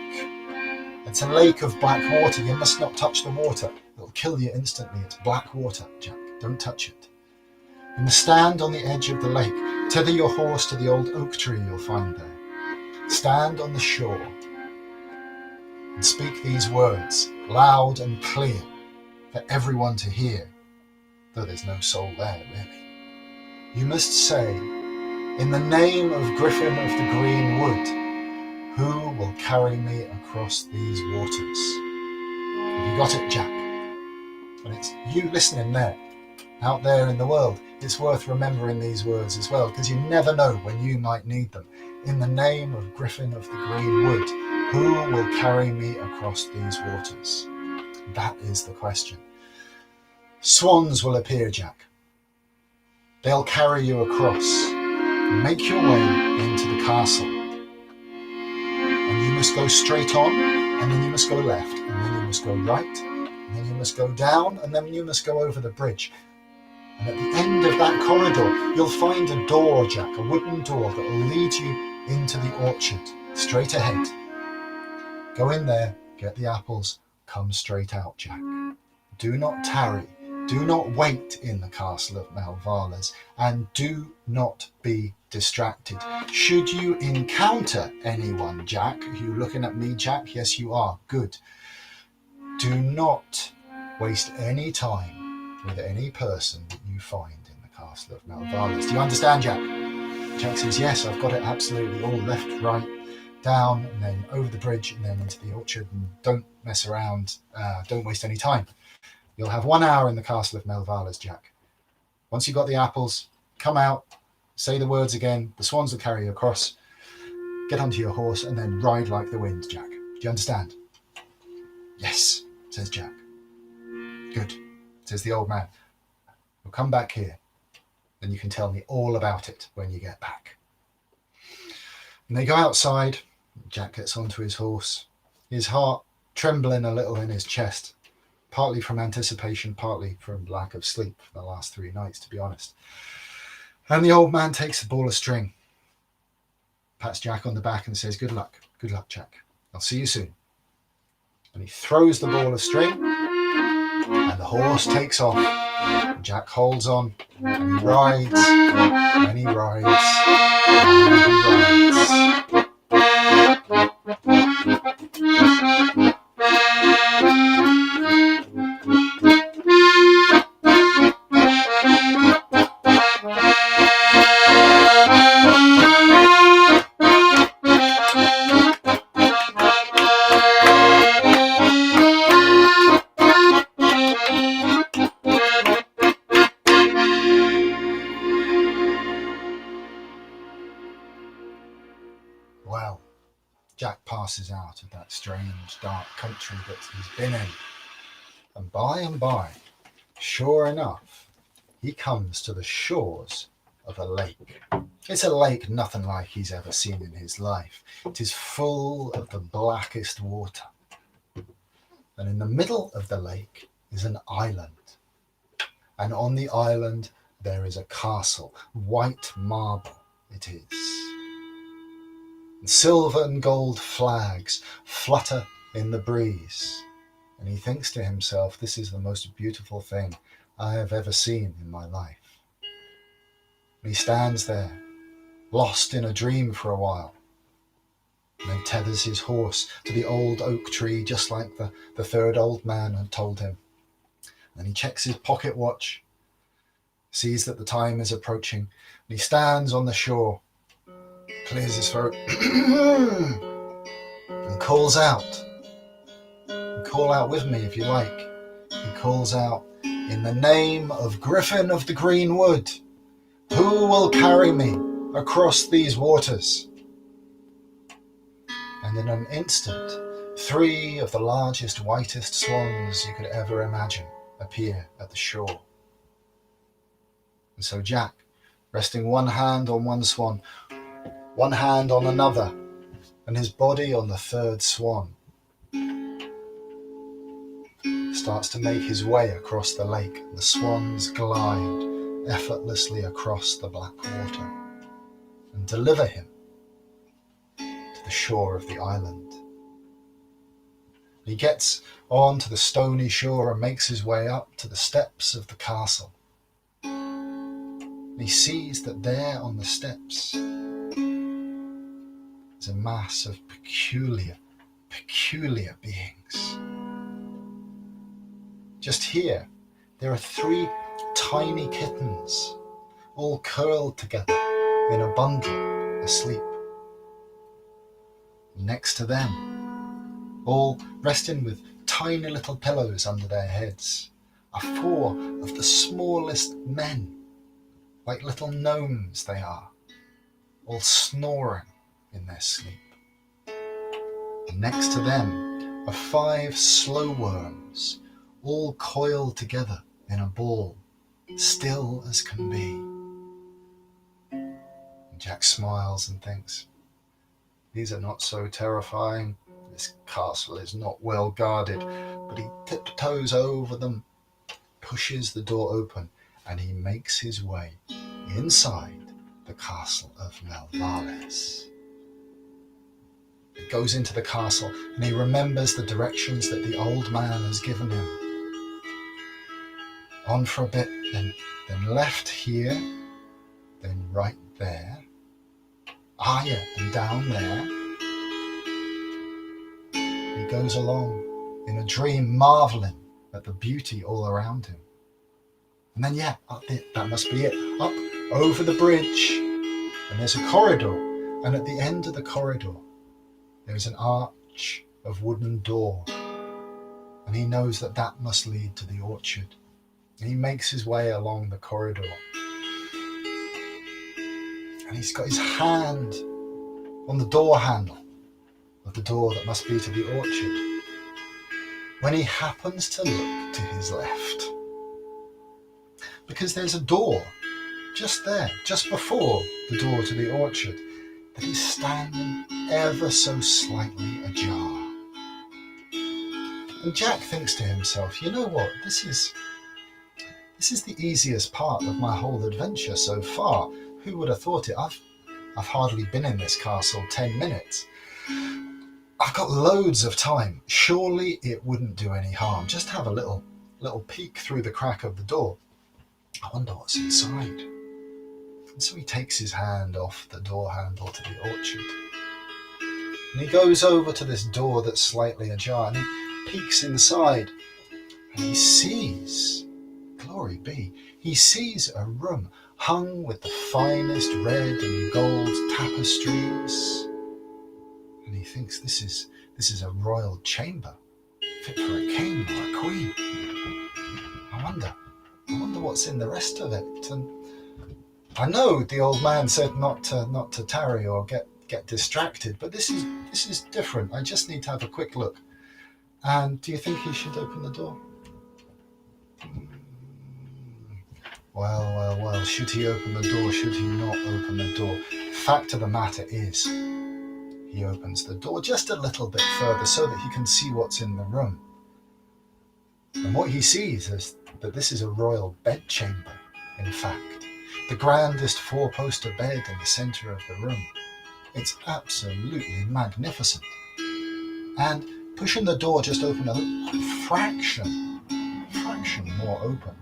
It's a lake of black water. You must not touch the water. It'll kill you instantly. It's black water, Jack. Don't touch it. You must stand on the edge of the lake. Tether your horse to the old oak tree you'll find there. Stand on the shore and speak these words loud and clear for everyone to hear, though there's no soul there, really. You must say, "In the name of Griffin of the Green Wood, who will carry me across these waters?" Have you got it, Jack? And it's you listening there, out there in the world. It's worth remembering these words as well, because you never know when you might need them. In the name of Griffin of the Green Wood, who will carry me across these waters? That is the question. Swans will appear, Jack. They'll carry you across. Make your way into the castle. And you must go straight on, and then you must go left, and then you must go right, and then you must go down, and then you must go over the bridge. And at the end of that corridor, you'll find a door, Jack, a wooden door that will lead you into the orchard, straight ahead. Go in there, get the apples, come straight out, Jack. Do not tarry, do not wait in the castle of Melvales, and do not be distracted. Should you encounter anyone, Jack, you looking at me, Jack? Yes, you are. Good. Do not waste any time with any person that you find in the castle of Melvales. Do you understand, Jack? Jack says, yes, I've got it absolutely. All left, right, down, and then over the bridge, and then into the orchard. And don't mess around. Don't waste any time. You'll have 1 hour in the castle of Melvales, Jack. Once you've got the apples, come out, say the words again. The swans will carry you across. Get onto your horse and then ride like the wind, Jack. Do you understand? Yes, says Jack. Good, says the old man. We'll come back here. Then you can tell me all about it when you get back. And they go outside. Jack gets onto his horse, his heart trembling a little in his chest, partly from anticipation, partly from lack of sleep for the last 3 nights, to be honest. And the old man takes a ball of string, pats Jack on the back and says, good luck, Jack. I'll see you soon. And he throws the ball of string and the horse takes off. And Jack holds on and he rides and he rides and he rides. Well, Jack passes out of that strange, dark country that he's been in. And by, sure enough, he comes to the shores of a lake. It's a lake nothing like he's ever seen in his life. It is full of the blackest water. And in the middle of the lake is an island. And on the island, there is a castle, white marble it is. And silver and gold flags flutter in the breeze. And he thinks to himself, this is the most beautiful thing I have ever seen in my life. And he stands there, lost in a dream for a while, and then tethers his horse to the old oak tree, just like the third old man had told him. And he checks his pocket watch, sees that the time is approaching, and he stands on the shore, clears his throat, and calls out. And call out with me if you like. He calls out, in the name of Griffin of the Green Wood, who will carry me across these waters? and in an instant 3 of the largest, whitest swans you could ever imagine appear at the shore. And so Jack, resting one hand on one swan, one hand on another, and his body on the 3rd swan, starts to make his way across the lake. The swans glide effortlessly across the black water and deliver him to the shore of the island. He gets on to the stony shore and makes his way up to the steps of the castle. And he sees that there on the steps is a mass of peculiar beings. Just here, there are 3 tiny kittens, all curled together in a bundle, asleep. Next to them, all resting with tiny little pillows under their heads, are 4 of the smallest men, like little gnomes they are, all snoring in their sleep. And next to them are 5 slow worms, all coiled together in a ball, still as can be. And Jack smiles and thinks, these are not so terrifying. This castle is not well guarded. But he tiptoes over them, pushes the door open, and he makes his way inside the castle of Melvales. He goes into the castle and he remembers the directions that the old man has given him. On for a bit, then left here, then right there, higher and down there. He goes along in a dream, marveling at the beauty all around him. And then, that must be it. Up over the bridge, and there's a corridor, and at the end of the corridor, there's an arch of wooden door, and he knows that that must lead to the orchard. And he makes his way along the corridor, and he's got his hand on the door handle of the door that must be to the orchard, when he happens to look to his left, because there's a door just there, just before the door to the orchard, that is standing ever so slightly ajar. And Jack thinks to himself, you know what, this is the easiest part of my whole adventure so far. Who would have thought it? I've hardly been in this castle 10 minutes. I've got loads of time. Surely it wouldn't do any harm. Just have a little peek through the crack of the door. I wonder what's inside. And so he takes his hand off the door handle to the orchard. And he goes over to this door that's slightly ajar, and he peeks inside. And he sees, glory be, he sees a room hung with the finest red and gold tapestries. And he thinks this is a royal chamber, fit for a king or a queen. I wonder what's in the rest of it. And I know the old man said not to tarry or get distracted, but this is different. I just need to have a quick look. And do you think he should open the door? Well, should he open the door? Should he not open the door? Fact of the matter is, he opens the door just a little bit further so that he can see what's in the room. And what he sees is that this is a royal bedchamber, in fact. The grandest 4-poster bed in the centre of the room. It's absolutely magnificent. And pushing the door just open a fraction more open,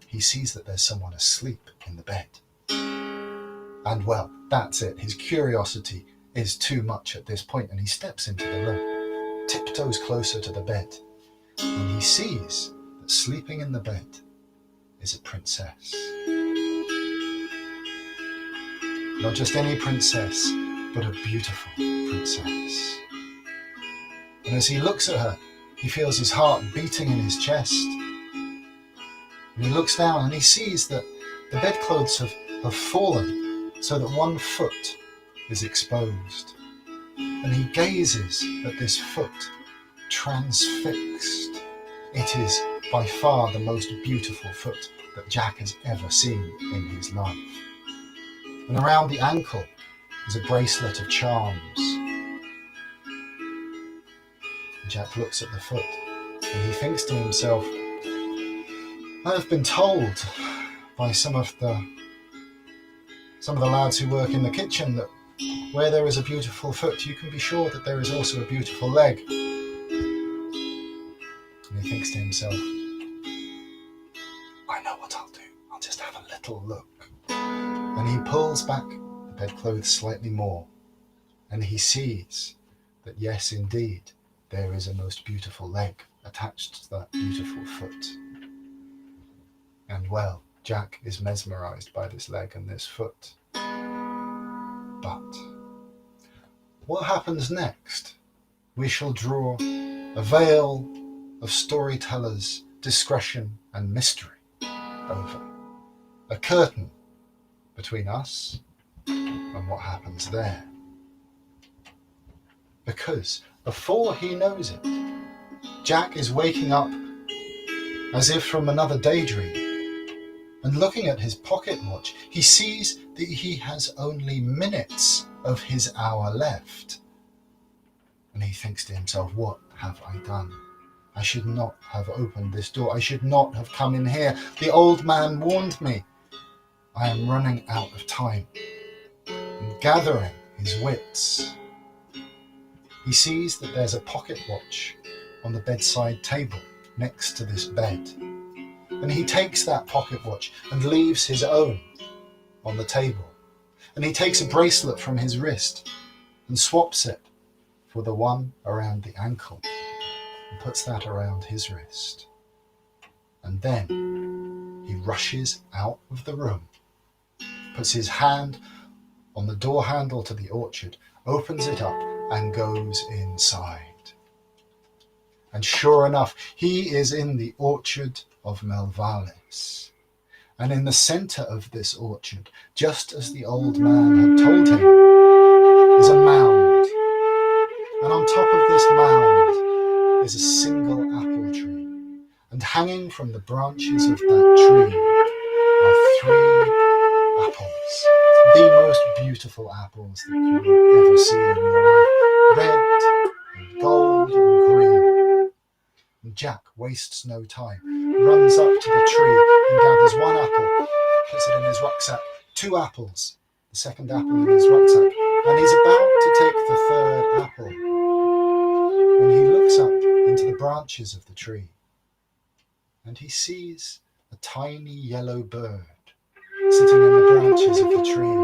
he sees that there's someone asleep in the bed. And well, that's it. His curiosity is too much at this point, and he steps into the room, tiptoes closer to the bed, and he sees that sleeping in the bed is a princess. Not just any princess, but a beautiful princess. And as he looks at her, he feels his heart beating in his chest. And he looks down and he sees that the bedclothes have fallen so that one foot is exposed. and he gazes at this foot, transfixed. It is by far the most beautiful foot that Jack has ever seen in his life. And around the ankle is a bracelet of charms. Jack looks at the foot and he thinks to himself, I have been told by some of the lads who work in the kitchen that where there is a beautiful foot, you can be sure that there is also a beautiful leg. And he thinks to himself, I know what I'll do. I'll just have a little look. And he pulls back the bedclothes slightly more, and he sees that yes, indeed, there is a most beautiful leg attached to that beautiful foot. And well, Jack is mesmerized by this leg and this foot. But what happens next? We shall draw a veil of storytellers' discretion and mystery over, a curtain between us and what happens there. Because before he knows it, Jack is waking up as if from another daydream, and looking at his pocket watch, he sees that he has only minutes of his hour left. And he thinks to himself, what have I done? I should not have opened this door. I should not have come in here. The old man warned me. I am running out of time. And gathering his wits, he sees that there's a pocket watch on the bedside table next to this bed. And he takes that pocket watch and leaves his own on the table. And he takes a bracelet from his wrist and swaps it for the one around the ankle and puts that around his wrist. And then he rushes out of the room, puts his hand on the door handle to the orchard, opens it up and goes inside. And sure enough, he is in the orchard of Melvales. And in the centre of this orchard, just as the old man had told him, is a mound. And on top of this mound is a single apple tree. And hanging from the branches of that tree are 3 apples. The most beautiful apples that you will ever see in your life. Red and gold and green. And Jack wastes no time, runs up to the tree and gathers 1 apple, puts it in his rucksack, 2 apples, the second apple in his rucksack, and he's about to take the 3rd apple when he looks up into the branches of the tree and he sees a tiny yellow bird sitting in the branches of the tree.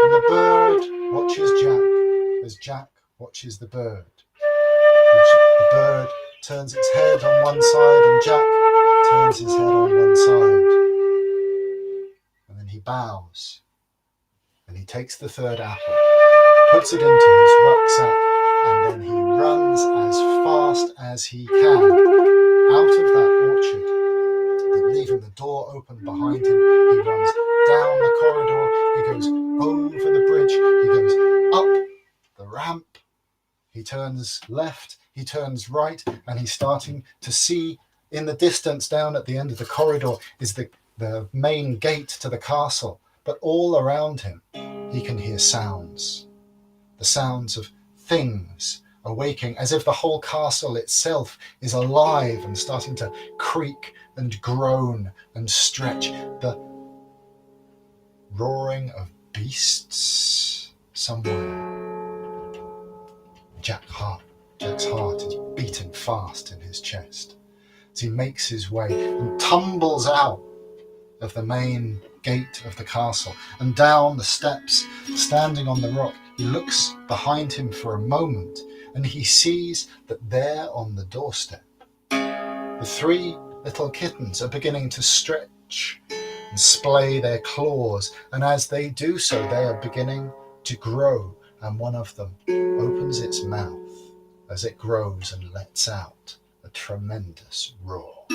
And the bird watches Jack as Jack watches the bird. The bird turns its head on one side and Jack turns his head on one side. And then he bows and he takes the 3rd apple, puts it into his rucksack, and then he runs as fast as he can out of that orchard, leaving the door open behind him. He runs down the corridor, he goes over the bridge, he goes up the ramp, he turns left, he turns right, and he's starting to see in the distance down at the end of the corridor is the main gate to the castle. But all around him, he can hear sounds. The sounds of things awaking, as if the whole castle itself is alive and starting to creak and groan and stretch. The roaring of beasts somewhere. Jack's heart is beating fast in his chest as he makes his way and tumbles out of the main gate of the castle and down the steps. Standing on the rock, he looks behind him for a moment and he sees that there on the doorstep, the 3 little kittens are beginning to stretch and splay their claws, and as they do so, they are beginning to grow, and one of them opens its mouth as it grows and lets out a tremendous roar.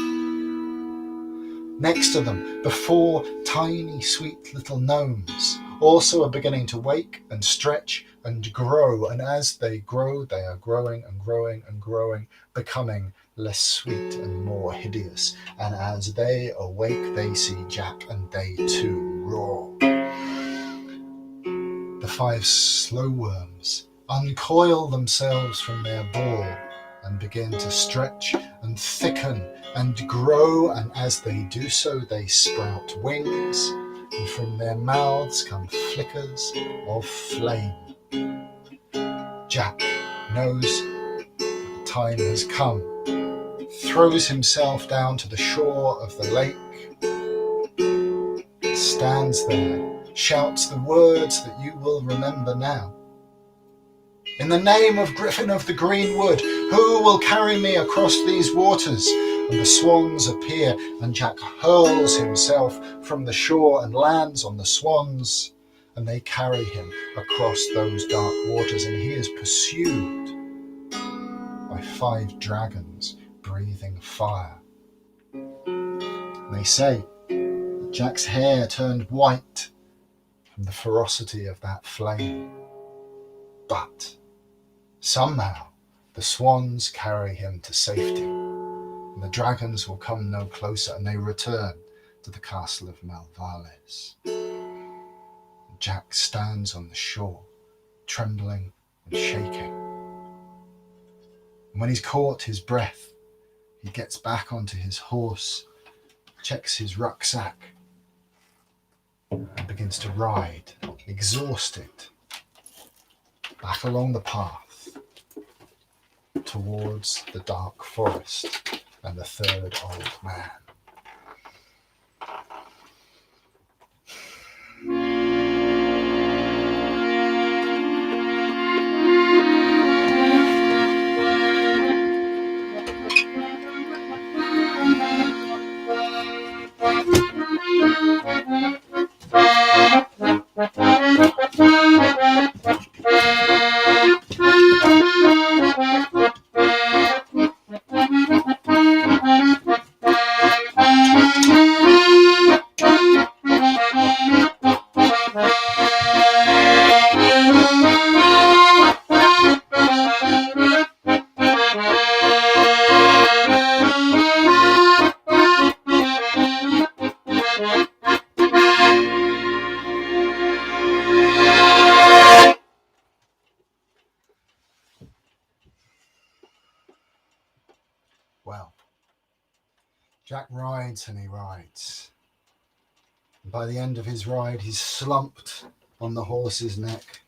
Next to them, the 4 tiny, sweet little gnomes also are beginning to wake and stretch and grow, and as they grow, they are growing and growing and growing, becoming less sweet and more hideous. And as they awake, they see Jack, and they too roar. The 5 slow worms uncoil themselves from their ball and begin to stretch and thicken and grow, and as they do so, they sprout wings, and from their mouths come flickers of flame. Jack knows the time has come, throws himself down to the shore of the lake, stands there, shouts the words that you will remember now. In the name of Griffin of the Greenwood, who will carry me across these waters? And the swans appear, and Jack hurls himself from the shore and lands on the swans, and they carry him across those dark waters, and he is pursued by 5 dragons breathing fire. And they say that Jack's hair turned white from the ferocity of that flame. But somehow the swans carry him to safety, and the dragons will come no closer, and they return to the castle of Melvales. Jack stands on the shore, trembling and shaking. And when he's caught his breath, he gets back onto his horse, checks his rucksack, and begins to ride, exhausted, back along the path towards the dark forest and the 3rd old man. Well, Jack rides and he rides. And by the end of his ride, he's slumped on the horse's neck,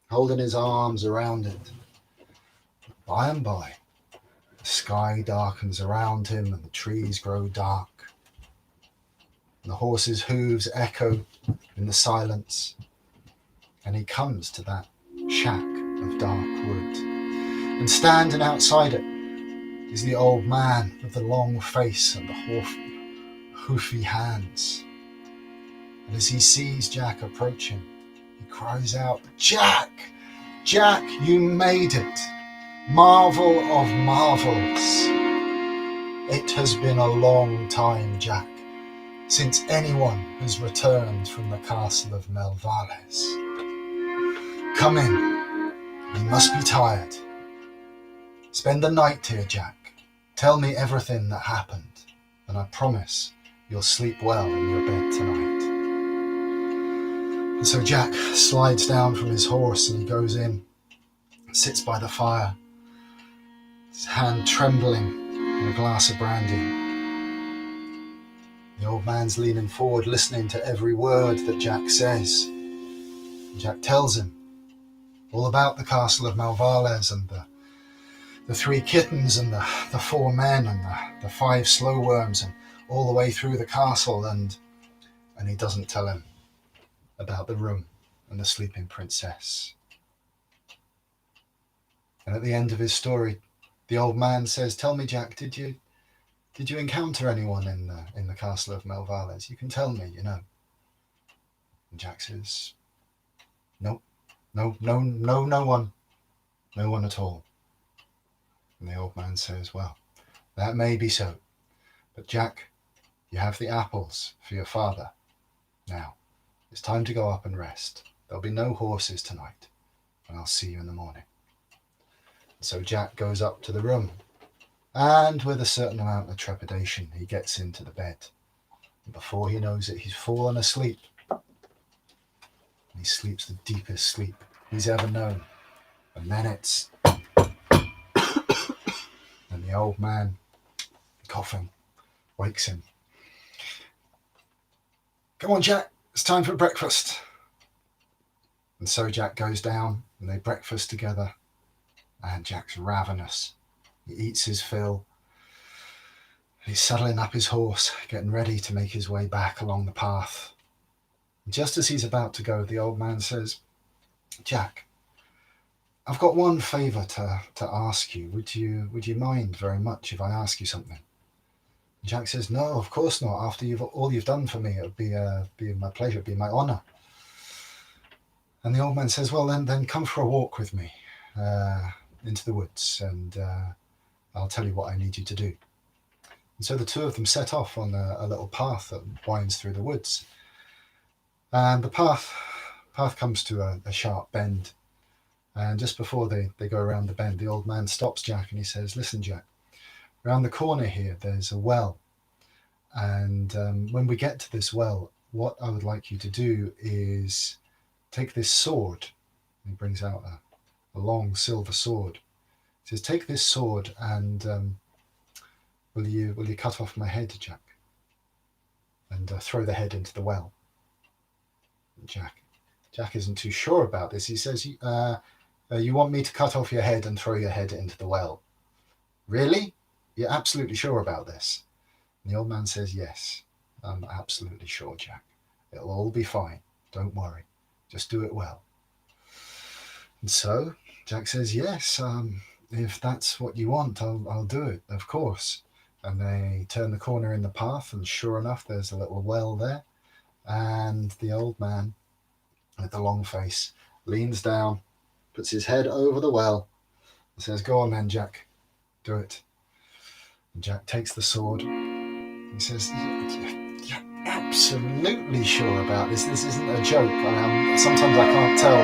holding his arms around it. By and by, the sky darkens around him and the trees grow dark. And the horse's hooves echo in the silence. And he comes to that shack of dark wood. And standing outside it is the old man with the long face and the hoofy hands. And as he sees Jack approaching, he cries out, "Jack! Jack, you made it! Marvel of marvels! It has been a long time, Jack, since anyone has returned from the castle of Melvales. Come in, you must be tired. Spend the night here, Jack. Tell me everything that happened, and I promise you'll sleep well in your bed tonight." And so Jack slides down from his horse and he goes in, sits by the fire, his hand trembling on a glass of brandy. The old man's leaning forward, listening to every word that Jack says. And Jack tells him all about the castle of Melvales and the 3 kittens and the 4 men and the 5 slow worms and all the way through the castle, and he doesn't tell him about the room and the sleeping princess. And at the end of his story, the old man says, "Tell me, Jack, did you encounter anyone in the castle of Melvales? You can tell me, you know." And Jack says, "No one, no one at all." And the old man says, "Well, that may be so, but Jack, you have the apples for your father. Now, it's time to go up and rest. There'll be no horses tonight. and I'll see you in the morning. So Jack goes up to the room, and with a certain amount of trepidation, he gets into the bed. And before he knows it, he's fallen asleep. He sleeps the deepest sleep he's ever known. And then it's... and the old man, coughing, wakes him. Come on, Jack, it's time for breakfast. And so Jack goes down, and they breakfast together. And Jack's ravenous. He eats his fill. He's saddling up his horse, getting ready to make his way back along the path. And just as he's about to go, the old man says, Jack, I've got one favour to ask you. Would you mind very much if I ask you something? And Jack says, no, of course not. After all you've done for me, it would be my pleasure, it'd be my honour. And the old man says, well, then come for a walk with me into the woods, and I'll tell you what I need you to do. And so the two of them set off on a little path that winds through the woods. And the path comes to a sharp bend. And just before they go around the bend, the old man stops Jack and he says, listen, Jack, around the corner here, there's a well. And when we get to this well, what I would like you to do is take this sword. And he brings out a long silver sword. He says, take this sword and will you cut off my head, Jack? And throw the head into the well. And Jack isn't too sure about this. He says, you want me to cut off your head and throw your head into the well? Really? You're absolutely sure about this? And the old man says, yes, I'm absolutely sure, Jack. It'll all be fine. Don't worry. Just do it well. And so Jack says, yes, if that's what you want, I'll do it, of course. And they turn the corner in the path, and sure enough, there's a little well there. And the old man, with the long face, leans down, puts his head over the well, and says, go on then, Jack, do it. And Jack takes the sword. He says, you're absolutely sure about this. This isn't a joke. Sometimes I can't tell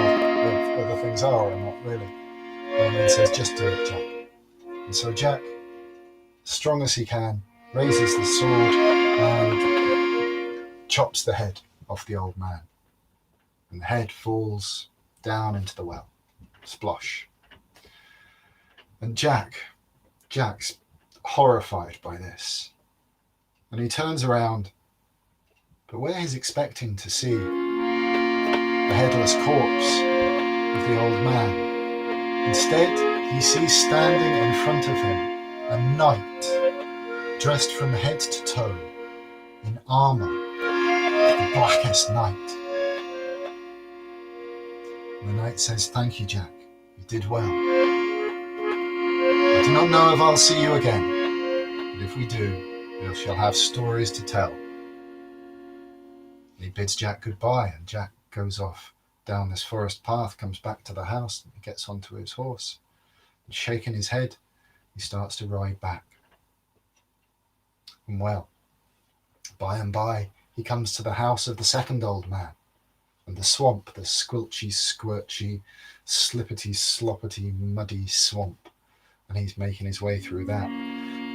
whether things are or not, really. And then he says, just do it, Jack. And so Jack, strong as he can, raises the sword and chops the head off the old man. And the head falls down into the well. Splosh. And Jack's horrified by this. And he turns around, but where he's expecting to see the headless corpse of the old man, instead he sees standing in front of him a knight, dressed from head to toe in armour, the blackest night. And the knight says, thank you, Jack, you did well. I do not know if I'll see you again, but if we do, we shall have stories to tell. And he bids Jack goodbye, and Jack goes off down this forest path, comes back to the house, and gets onto his horse. And shaking his head, he starts to ride back. And well, by and by, he comes to the house of the second old man. And the swamp, the squelchy, squirchy, slippity, sloppity, muddy swamp. And he's making his way through that.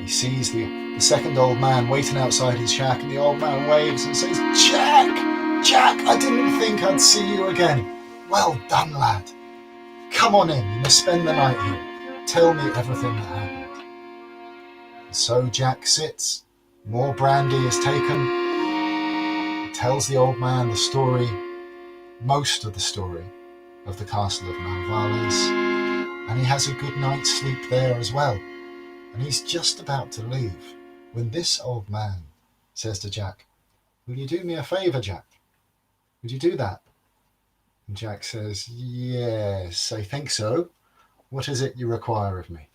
He sees the second old man waiting outside his shack, and the old man waves and says, Jack, I didn't think I'd see you again. Well done, lad. Come on in, you must spend the night here. Tell me everything that happened. And so Jack sits, more brandy is taken. He tells the old man the story, most of the story, of the castle of Melvales, and he has a good night's sleep there as well. And he's just about to leave when this old man says to Jack, will you do me a favour, Jack? Would you do that? And Jack says, yes, I think so. What is it you require of me?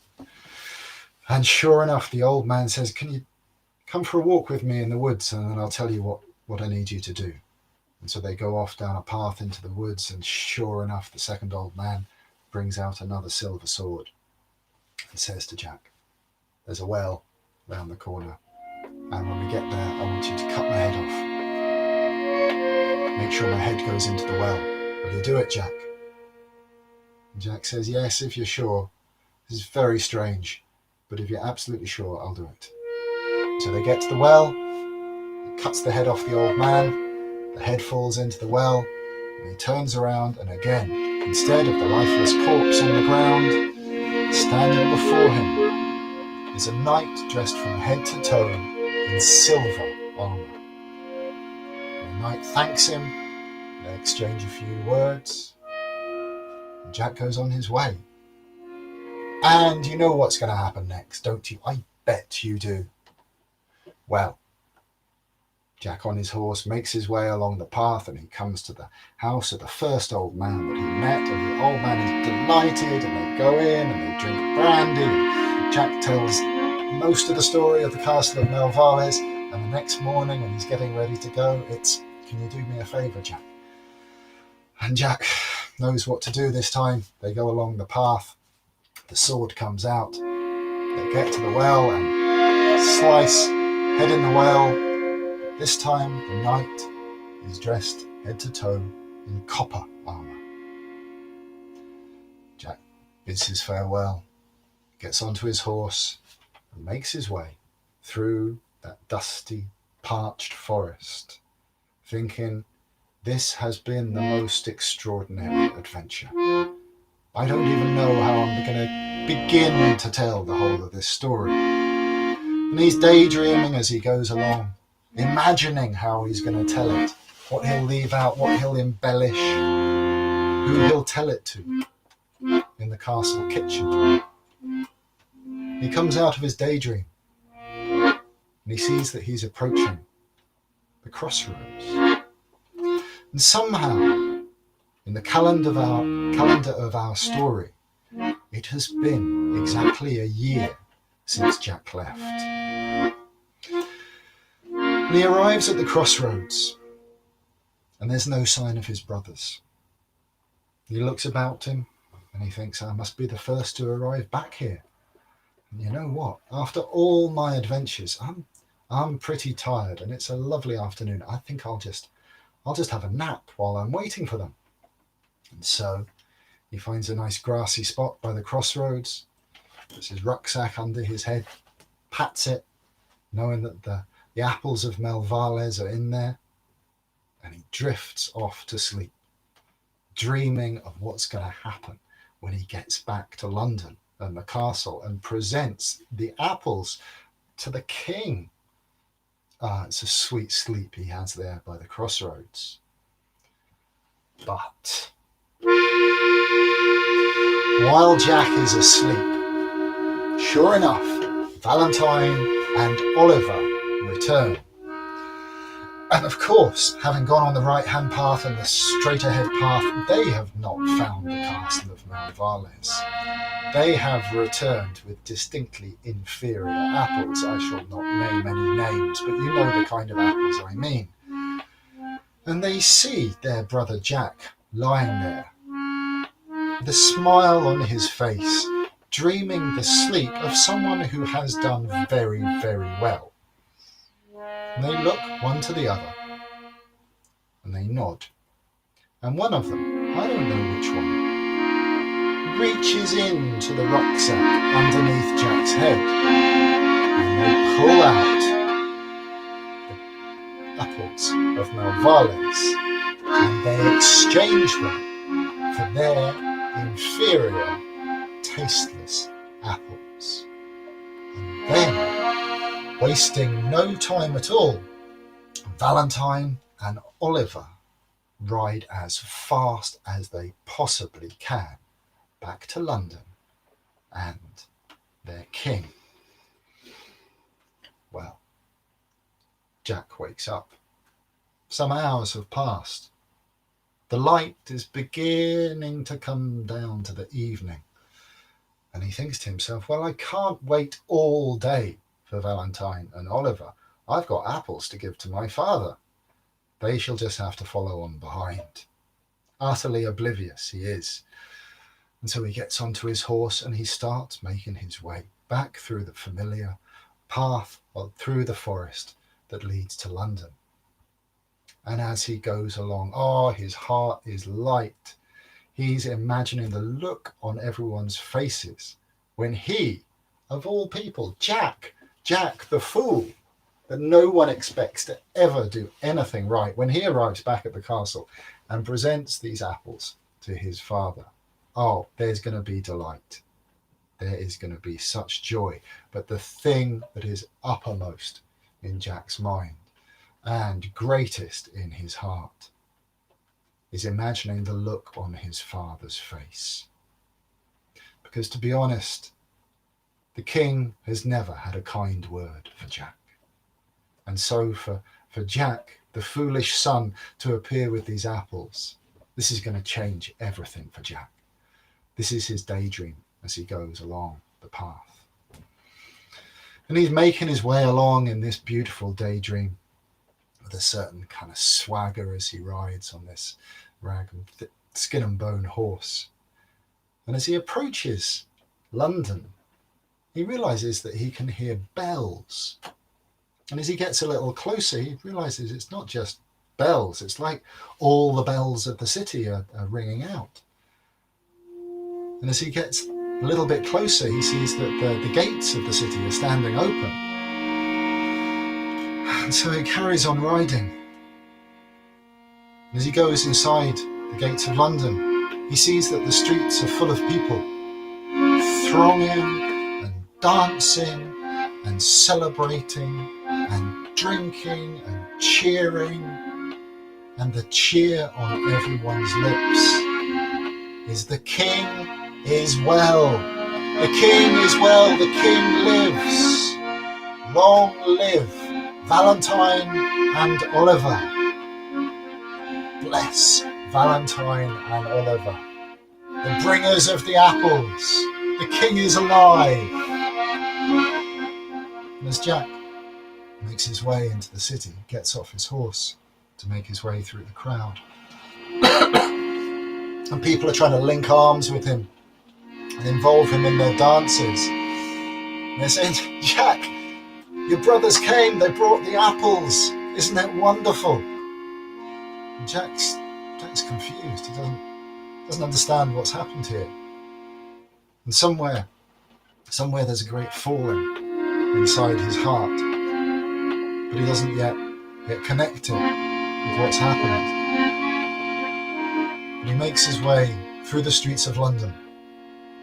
And sure enough, the old man says, can you come for a walk with me in the woods, and then I'll tell you what I need you to do. And so they go off down a path into the woods, and sure enough, the second old man brings out another silver sword and says to Jack, there's a well round the corner, and when we get there, I want you to cut my head off. Make sure my head goes into the well. Will you do it, Jack? Jack says, yes, if you're sure. This is very strange, but if you're absolutely sure, I'll do it. So they get to the well, it cuts the head off the old man, the head falls into the well, and he turns around, and again, instead of the lifeless corpse on the ground, standing before him is a knight dressed from head to toe in silver armour. The knight thanks him, they exchange a few words, and Jack goes on his way. And you know what's going to happen next, don't you? I bet you do. Well, Jack on his horse makes his way along the path, and he comes to the house of the first old man that he met, and the old man is delighted, and they go in and they drink brandy. And Jack tells most of the story of the castle of Melvales, and the next morning when he's getting ready to go, it's, can you do me a favour, Jack? And Jack knows what to do this time. They go along the path, the sword comes out, they get to the well and slice, head in the well. This time the knight is dressed head to toe in copper armour. Jack bids his farewell, gets onto his horse, and makes his way through that dusty, parched forest, thinking, this has been the most extraordinary adventure. I don't even know how I'm going to begin to tell the whole of this story. And he's daydreaming as he goes along, imagining how he's going to tell it, what he'll leave out, what he'll embellish, who he'll tell it to in the castle kitchen. He comes out of his daydream and he sees that he's approaching the crossroads. And somehow, in the calendar of our story, it has been exactly a year since Jack left. And he arrives at the crossroads, and there's no sign of his brothers. He looks about him, and he thinks, I must be the first to arrive back here. And you know what? After all my adventures, I'm pretty tired, and it's a lovely afternoon. I think I'll just have a nap while I'm waiting for them. And so he finds a nice grassy spot by the crossroads, puts his rucksack under his head, pats it, knowing that the apples of Melvales are in there, and he drifts off to sleep, dreaming of what's going to happen when he gets back to London and the castle and presents the apples to the king. It's a sweet sleep he has there by the crossroads. But while Jack is asleep, sure enough, Valentine and Oliver return. And of course, having gone on the right-hand path and the straight-ahead path, they have not found the castle of Melvales. They have returned with distinctly inferior apples. I shall not name any names, but you know the kind of apples I mean. And they see their brother Jack lying there, with a smile on his face, dreaming the sleep of someone who has done very, very well. And they look one to the other, and they nod. And one of them, I don't know which one, reaches into the rucksack underneath Jack's head, and they pull out the apples of Melvales, and they exchange them for their inferior, tasteless apples. And then, wasting no time at all, Valentine and Oliver ride as fast as they possibly can back to London and their king. Well, Jack wakes up. Some hours have passed. The light is beginning to come down to the evening. And he thinks to himself, well, I can't wait all day for Valentine and Oliver. I've got apples to give to my father. They shall just have to follow on behind. Utterly oblivious he is. And so he gets onto his horse and he starts making his way back through the familiar path or through the forest that leads to London. And as he goes along, his heart is light. He's imagining the look on everyone's faces when he, of all people, Jack the fool, that no one expects to ever do anything right, when he arrives back at the castle and presents these apples to his father, oh, there's going to be delight. There is going to be such joy. But the thing that is uppermost in Jack's mind and greatest in his heart is imagining the look on his father's face. Because to be honest, the king has never had a kind word for Jack. And so for Jack, the foolish son, to appear with these apples, this is going to change everything for Jack. This is his daydream as he goes along the path. And he's making his way along in this beautiful daydream with a certain kind of swagger as he rides on this rag and skin and bone horse. And as he approaches London, he realizes that he can hear bells. And as he gets a little closer, he realizes it's not just bells. It's like all the bells of the city are ringing out. And as he gets a little bit closer, he sees that the gates of the city are standing open. And so he carries on riding. As he goes inside the gates of London, he sees that the streets are full of people, thronging and dancing and celebrating and drinking and cheering. And the cheer on everyone's lips is the king is well. The king is well. The king lives. Long live Valentine and Oliver. Bless Valentine and Oliver, the bringers of the apples. The king is alive. And as Jack makes his way into the city, gets off his horse to make his way through the crowd, and people are trying to link arms with him and involve him in their dances. And they're saying, Jack, your brothers came, they brought the apples. Isn't that wonderful? And Jack's confused. He doesn't understand what's happened here. And somewhere there's a great falling inside his heart, but he doesn't yet connect it with what's happened. And he makes his way through the streets of London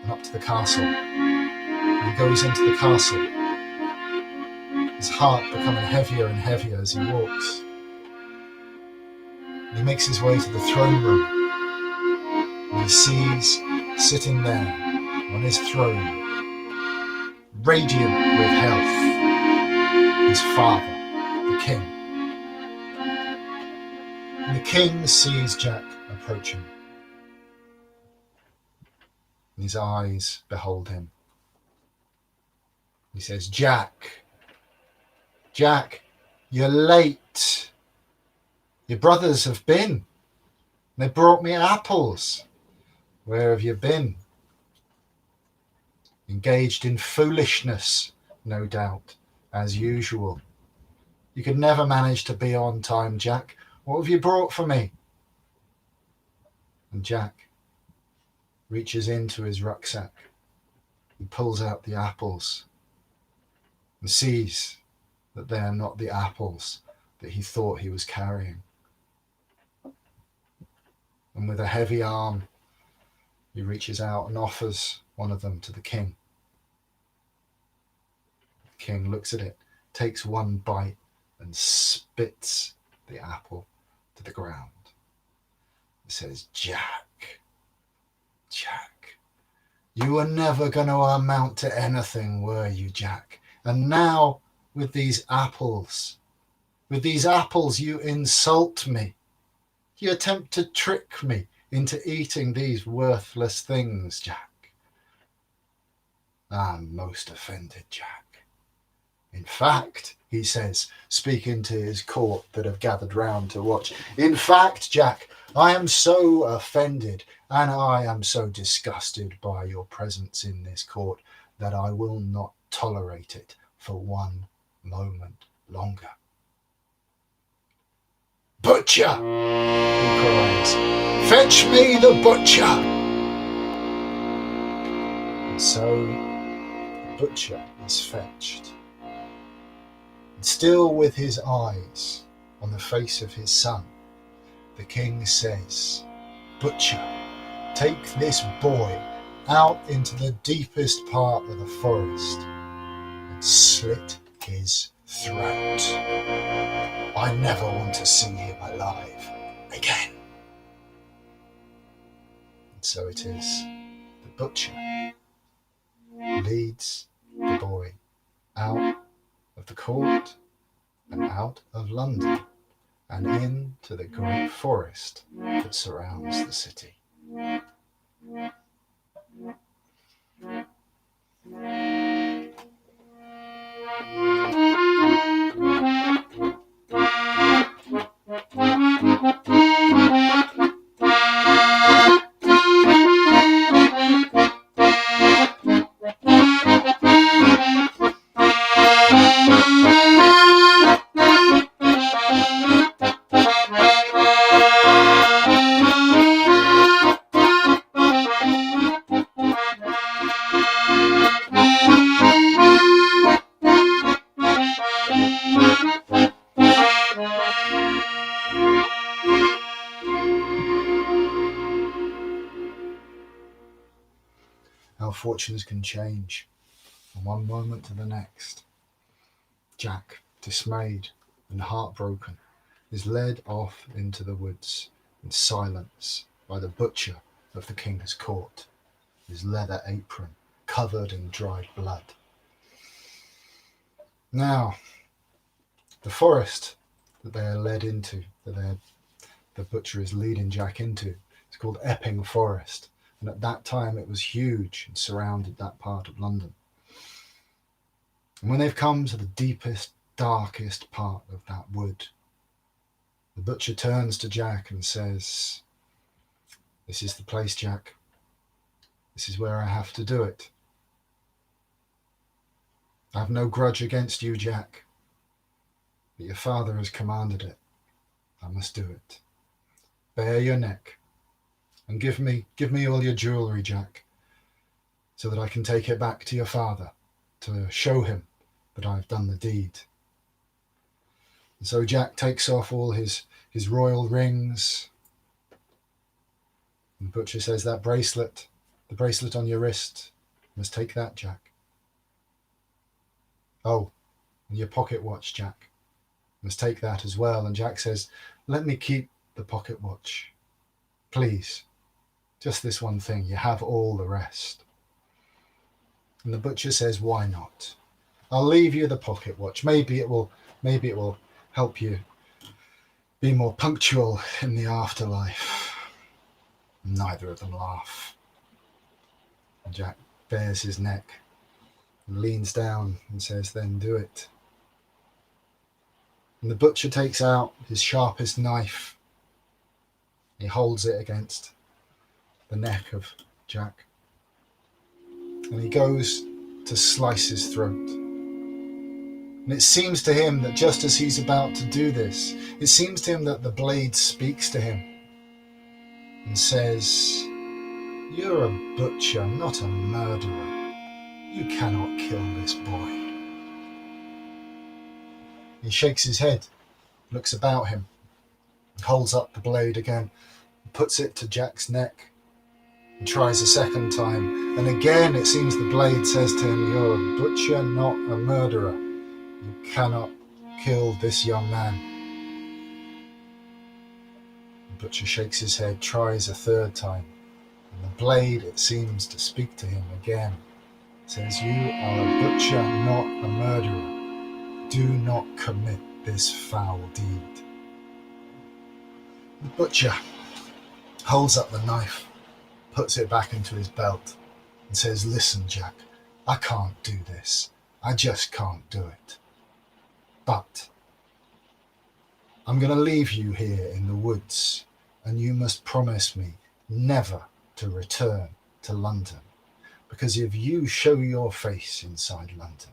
and up to the castle. And he goes into the castle, his heart becoming heavier and heavier as he walks. And he makes his way to the throne room, and he sees sitting there on his throne, radiant with health, his father, the king. And the king sees Jack approaching. And his eyes behold him. He says, Jack, you're late. Your brothers have been. They brought me apples. Where have you been? Engaged in foolishness, no doubt, as usual. You could never manage to be on time, Jack. What have you brought for me? And Jack reaches into his rucksack and pulls out the apples and sees that they are not the apples that he thought he was carrying. And with a heavy arm, he reaches out and offers one of them to the king. The king looks at it, takes one bite, and spits the apple to the ground. He says, Jack, you were never going to amount to anything, were you, Jack? And now, with these apples, you insult me. You attempt to trick me into eating these worthless things, Jack. I'm most offended, Jack. In fact, he says, speaking to his court that have gathered round to watch, in fact, Jack, I am so offended and I am so disgusted by your presence in this court that I will not tolerate it for one moment longer. Butcher, he cries, Fetch me the butcher! And so the butcher is fetched. And still with his eyes on the face of his son, the king says, Butcher, take this boy out into the deepest part of the forest and slit his throat. I never want to see him alive again. And so it is. The butcher leads the boy out of the court and out of London and into the great forest that surrounds the city. How fortunes can change from one moment to the next. Jack, dismayed and heartbroken, is led off into the woods in silence by the butcher of the king's court, his leather apron covered in dried blood. Now, the forest that they are led into, that the butcher is leading Jack into, is called Epping Forest. And at that time it was huge and surrounded that part of London. And when they've come to the deepest, darkest part of that wood, the butcher turns to Jack and says, This is the place, Jack. This is where I have to do it. I have no grudge against you, Jack, but your father has commanded it. I must do it. Bare your neck and give me all your jewellery, Jack, so that I can take it back to your father to show him that I've done the deed. And so Jack takes off all his royal rings. And the butcher says, the bracelet on your wrist, must take that, Jack. Oh, and your pocket watch, Jack, must take that as well. And Jack says, let me keep the pocket watch, please. Just this one thing, you have all the rest. And the butcher says, why not? I'll leave you the pocket watch. Maybe it will help you be more punctual in the afterlife. Neither of them laugh. And Jack bares his neck and leans down and says, then do it. And the butcher takes out his sharpest knife. He holds it against the neck of Jack. And he goes to slice his throat. And it seems to him that just as he's about to do this, it seems to him that the blade speaks to him and says, you're a butcher, not a murderer. You cannot kill this boy. He shakes his head, looks about him, holds up the blade again, puts it to Jack's neck, and tries a second time. And again it seems the blade says to him, you're a butcher, not a murderer. You cannot kill this young man. The butcher shakes his head, tries a third time, and the blade, it seems to speak to him again. It says, you are a butcher, not a murderer. Do not commit this foul deed. The butcher holds up the knife, puts it back into his belt, and says, listen, Jack, I can't do this. I just can't do it. But I'm going to leave you here in the woods, and you must promise me never to return to London, because if you show your face inside London,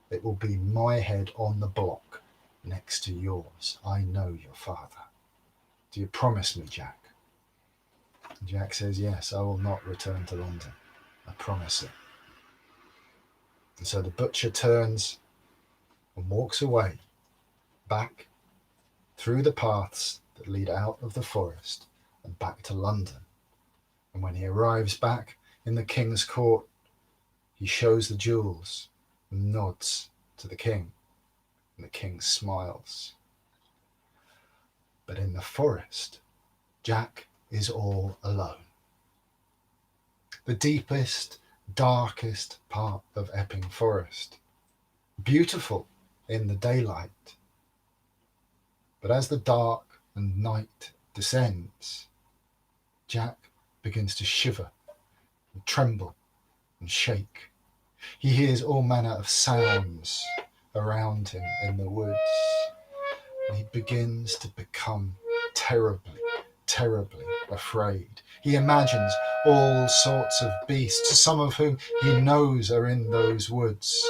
it will be my head on the block next to yours. I know your father. Do you promise me, Jack? And Jack says, yes, I will not return to London. I promise it. And so the butcher turns and walks away, back through the paths that lead out of the forest and back to London. And when he arrives back in the king's court, he shows the jewels and nods to the king, and the king smiles. But in the forest, Jack is all alone. The deepest, darkest part of Epping Forest. Beautiful in the daylight. But as the dark and night descends, Jack begins to shiver and tremble and shake. He hears all manner of sounds around him in the woods, and he begins to become terribly, terribly afraid. He imagines all sorts of beasts, some of whom he knows are in those woods.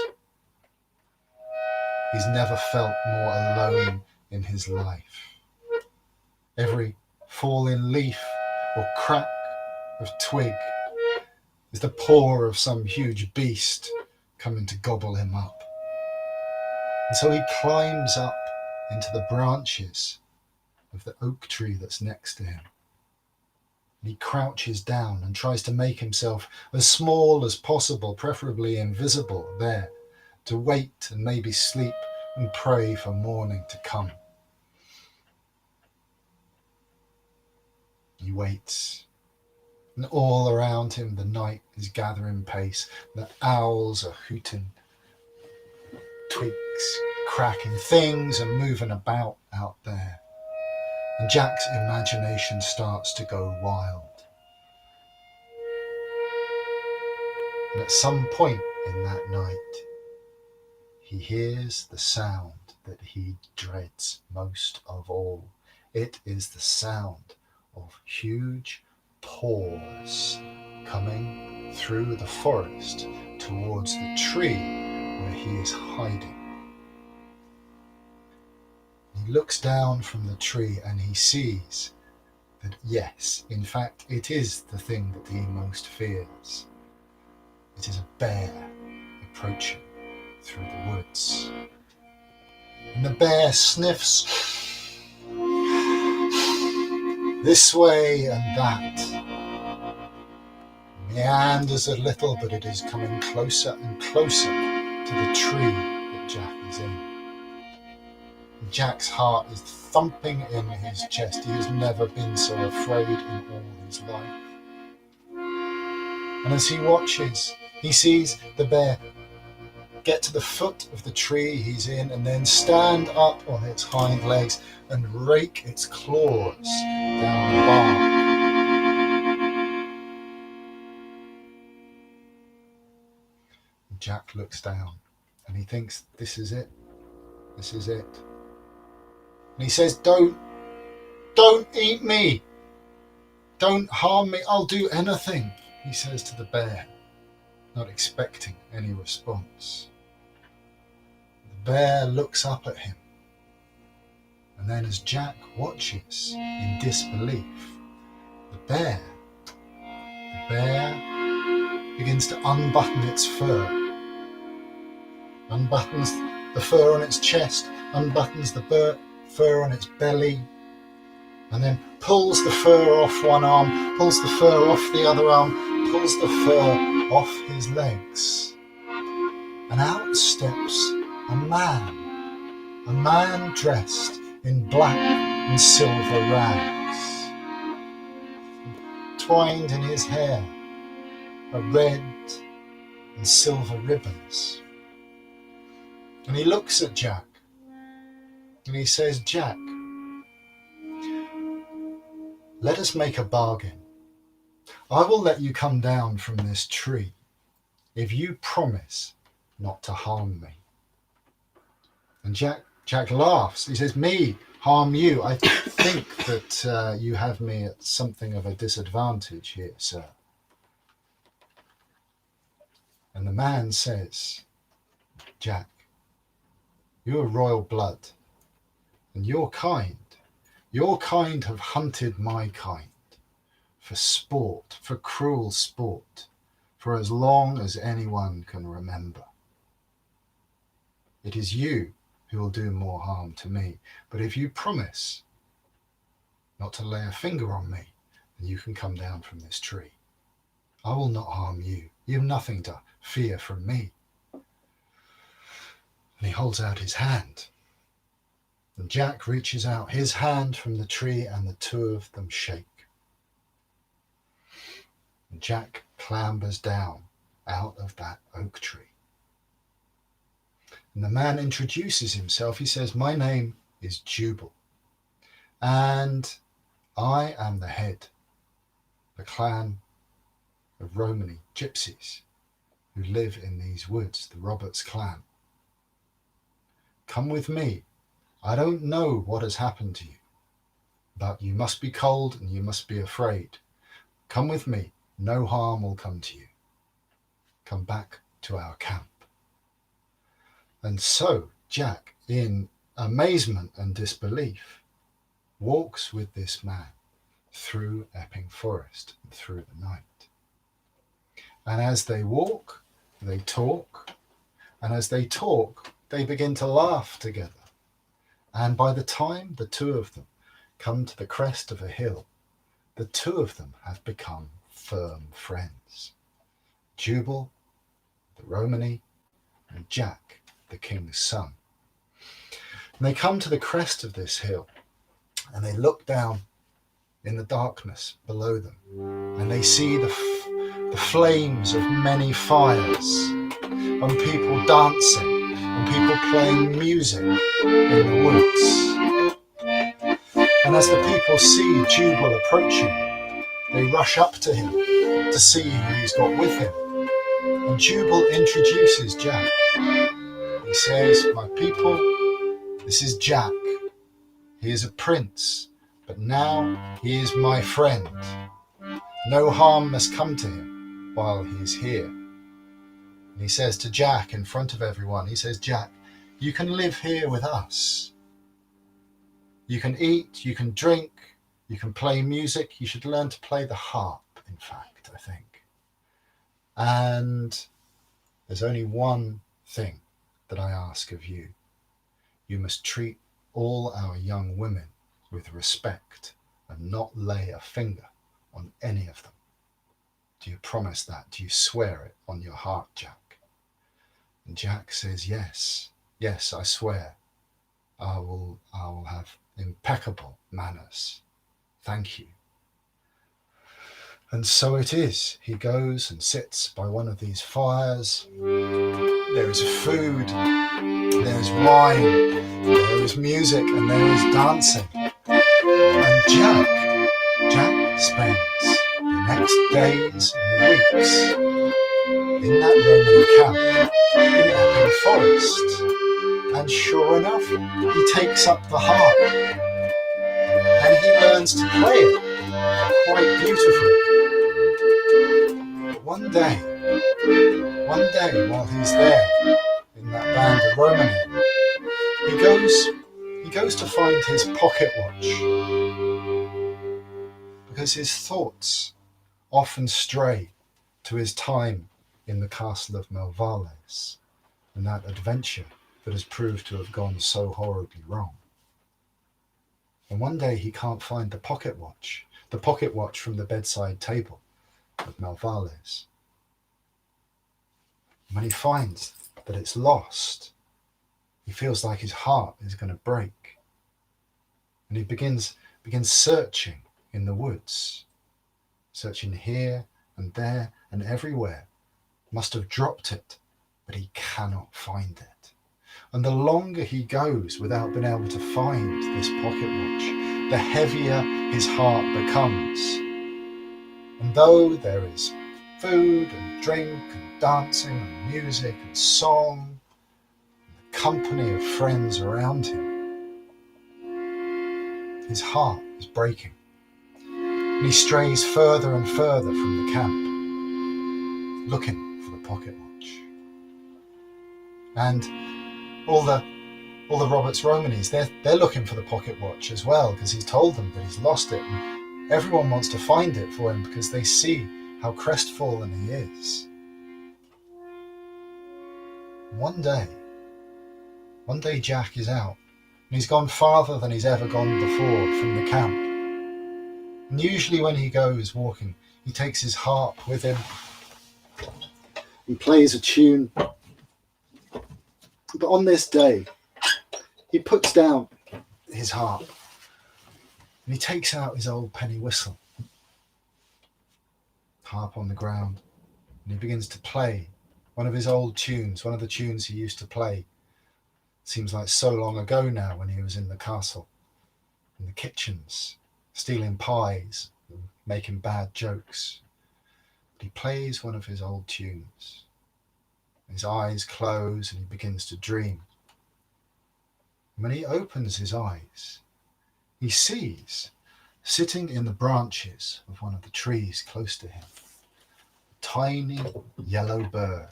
He's never felt more alone in his life. Every fallen leaf or crack of twig is the paw of some huge beast coming to gobble him up. And so he climbs up into the branches of the oak tree that's next to him. And he crouches down and tries to make himself as small as possible, preferably invisible, there, to wait and maybe sleep and pray for morning to come. He waits, and all around him the night is gathering pace. The owls are hooting, twigs cracking, things are moving about out there. And Jack's imagination starts to go wild. And at some point in that night, he hears the sound that he dreads most of all. It is the sound of huge paws coming through the forest towards the tree where he is hiding. He looks down from the tree and he sees that, yes, in fact, it is the thing that he most fears. It is a bear approaching through the woods. And the bear sniffs this way and that, meanders a little, but it is coming closer and closer to the tree that Jack is in. Jack's heart is thumping in his chest. He has never been so afraid in all his life. And as he watches, he sees the bear get to the foot of the tree he's in and then stand up on its hind legs and rake its claws down the bark. Jack looks down and he thinks, this is it. This is it. And he says, don't eat me. Don't harm me. I'll do anything, he says to the bear, not expecting any response. The bear looks up at him. And then as Jack watches in disbelief, the bear begins to unbutton its fur. Unbuttons the fur on its chest, unbuttons the fur on its belly, and then pulls the fur off one arm, pulls the fur off the other arm, pulls the fur off his legs. And out steps a man dressed in black and silver rags. Twined in his hair are red and silver ribbons. And he looks at Jack and he says, Jack, let us make a bargain. I will let you come down from this tree if you promise not to harm me. And Jack laughs. He says, me harm you? I think that you have me at something of a disadvantage here, sir. And the man says, Jack, you're royal blood, and your kind have hunted my kind for sport, for cruel sport, for as long as anyone can remember. It is you who will do more harm to me, but if you promise not to lay a finger on me, then you can come down from this tree. I will not harm you. You have nothing to fear from me. And he holds out his hand. And Jack reaches out his hand from the tree, and the two of them shake. And Jack clambers down out of that oak tree. And the man introduces himself. He says, "My name is Jubal, and I am the head of the clan of Romany gypsies who live in these woods, the Roberts clan. Come with me. I don't know what has happened to you, but you must be cold and you must be afraid. Come with me. No harm will come to you. Come back to our camp." And so Jack, in amazement and disbelief, walks with this man through Epping Forest and through the night. And as they walk, they talk. And as they talk, they begin to laugh together. And by the time the two of them come to the crest of a hill, the two of them have become firm friends. Jubal, the Romany, and Jack, the king's son. And they come to the crest of this hill, and they look down in the darkness below them, and they see the flames of many fires, and people dancing, and people playing music in the woods. And as the people see Jubal approaching, they rush up to him to see who he's got with him. And Jubal introduces Jack. He says, "My people, this is Jack. He is a prince, but now he is my friend. No harm must come to him while he is here." And he says to Jack in front of everyone, he says, "Jack, you can live here with us. You can eat, you can drink, you can play music. You should learn to play the harp, in fact, I think. And there's only one thing that I ask of you. You must treat all our young women with respect and not lay a finger on any of them. Do you promise that? Do you swear it on your heart, Jack?" And Jack says, "Yes, I swear. I will have impeccable manners. Thank you." And so it is. He goes and sits by one of these fires. There is food, there is wine, there is music, and there is dancing. And Jack spends the next days and weeks in that Roman camp in Epping Forest. And sure enough, he takes up the harp and he learns to play it quite beautifully. But one day while he's there in that band of Romany, he goes to find his pocket watch, because his thoughts often stray to his time in the castle of Melvales and that adventure that has proved to have gone so horribly wrong. And one day he can't find the pocket watch from the bedside table of Melvales. When he finds that it's lost, he feels like his heart is going to break. And he begins searching in the woods, searching here and there and everywhere. Must have dropped it, but he cannot find it. And the longer he goes without being able to find this pocket watch, the heavier his heart becomes. And though there is food and drink and dancing and music and song, and the company of friends around him, his heart is breaking. And he strays further and further from the camp, looking for the pocket watch. And all the Roberts Romanys, they're looking for the pocket watch as well, because he's told them that he's lost it. And Everyone wants to find it for him because they see how crestfallen he is. One day Jack is out, and he's gone farther than he's ever gone before from the camp. And usually when he goes walking, he takes his harp with him and plays a tune. But on this day, he puts down his harp and he takes out his old penny whistle. Harp on the ground, and he begins to play one of his old tunes, one of the tunes he used to play. Seems like so long ago now, when he was in the castle, in the kitchens, stealing pies and making bad jokes. But he plays one of his old tunes. His eyes close and he begins to dream. And when he opens his eyes, he sees, sitting in the branches of one of the trees close to him, a tiny yellow bird,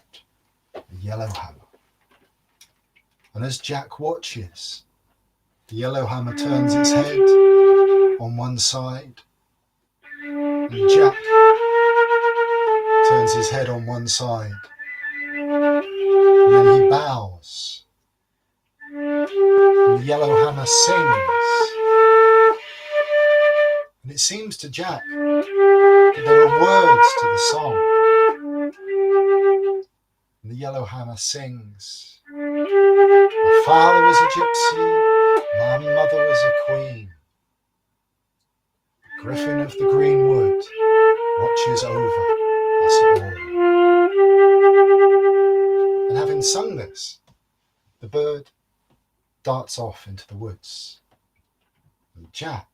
a yellowhammer. And as Jack watches, the yellowhammer turns its head on one side, and Jack turns his head on one side, and then he bows, and the yellowhammer sings. And it seems to Jack that there are words to the song. And the yellowhammer sings, "My father was a gypsy, my mother was a queen. The griffin of the greenwood watches over us all." And having sung this, the bird darts off into the woods. And Jack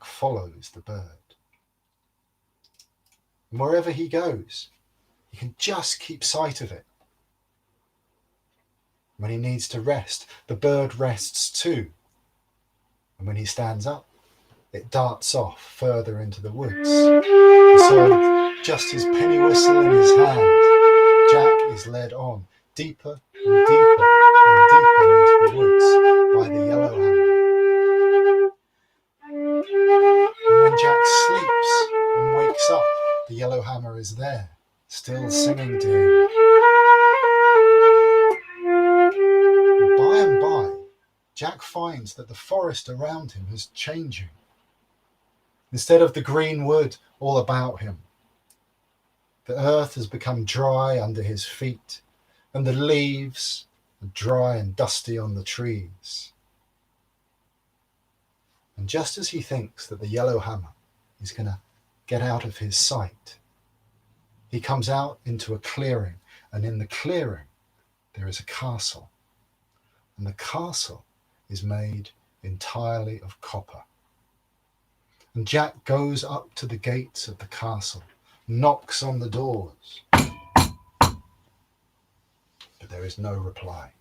follows the bird. And wherever he goes, he can just keep sight of it. When he needs to rest, the bird rests too. And when he stands up, it darts off further into the woods. And so, just his penny whistle in his hand, Jack is led on deeper and deeper and deeper into the woods by the yellowhammer. And when Jack sleeps and wakes up, the yellowhammer is there, still singing to him. By and by, Jack finds that the forest around him is changing. Instead of the green wood all about him, the earth has become dry under his feet, and the leaves are dry and dusty on the trees. And just as he thinks that the yellowhammer is going to get out of his sight, he comes out into a clearing, and in the clearing there is a castle. And the castle is made entirely of copper. And Jack goes up to the gates of the castle, knocks on the doors, but there is no reply.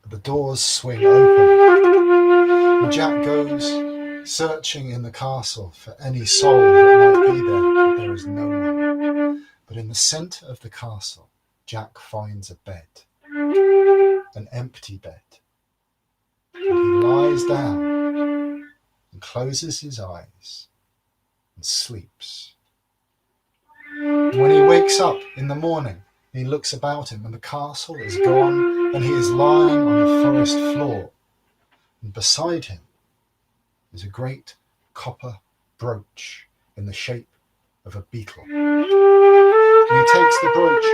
But the doors swing open, and Jack goes searching in the castle for any soul that might be there, but there is no one. But in the centre of the castle, Jack finds a bed, an empty bed. And he lies down and closes his eyes and sleeps. And when he wakes up in the morning, he looks about him, and the castle is gone, and he is lying on the forest floor. And beside him is a great copper brooch in the shape of a beetle. And he takes the brooch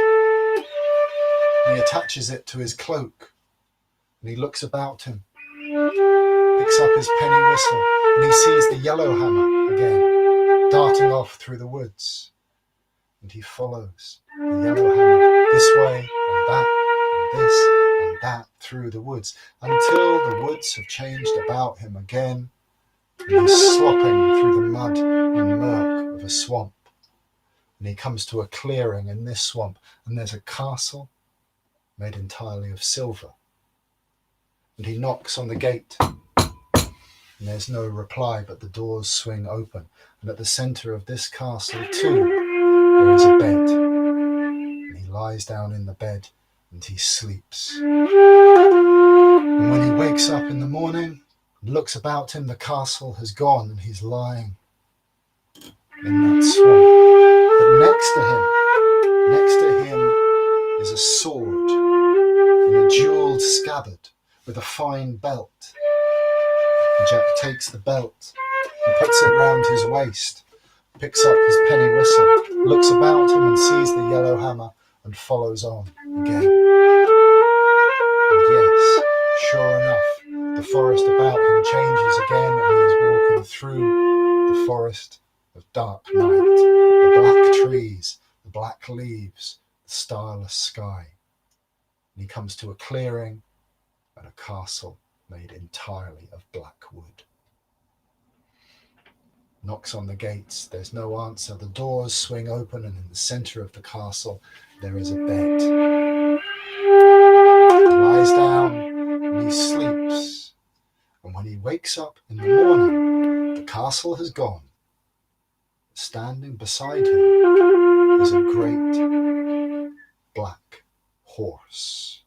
and he attaches it to his cloak, and he looks about him, picks up his penny whistle, and he sees the yellowhammer again darting off through the woods. And he follows the yellowhammer this way and that and this and that through the woods until the woods have changed about him again, and he's slopping through the mud and murk of a swamp. And he comes to a clearing in this swamp, and there's a castle made entirely of silver. And he knocks on the gate, and there's no reply, but the doors swing open, and at the centre of this castle too there is a bed, and he lies down in the bed and he sleeps. And when he wakes up in the morning, looks about him. The castle has gone and he's lying in that swamp. But next to him is a sword in a jewelled scabbard with a fine belt. And Jack takes the belt and puts it round his waist, picks up his penny whistle, looks about him and sees the yellow hammer and follows on again. And yes, sure enough, the forest about him changes again and he is walking through the forest of dark night, the black trees, the black leaves, the starless sky. And he comes to a clearing and a castle made entirely of black wood. Knocks on the gates, there's no answer. The doors swing open and in the centre of the castle there is a bed. He lies down and he sleeps. And when he wakes up in the morning, the castle has gone. Standing beside him is a great black horse.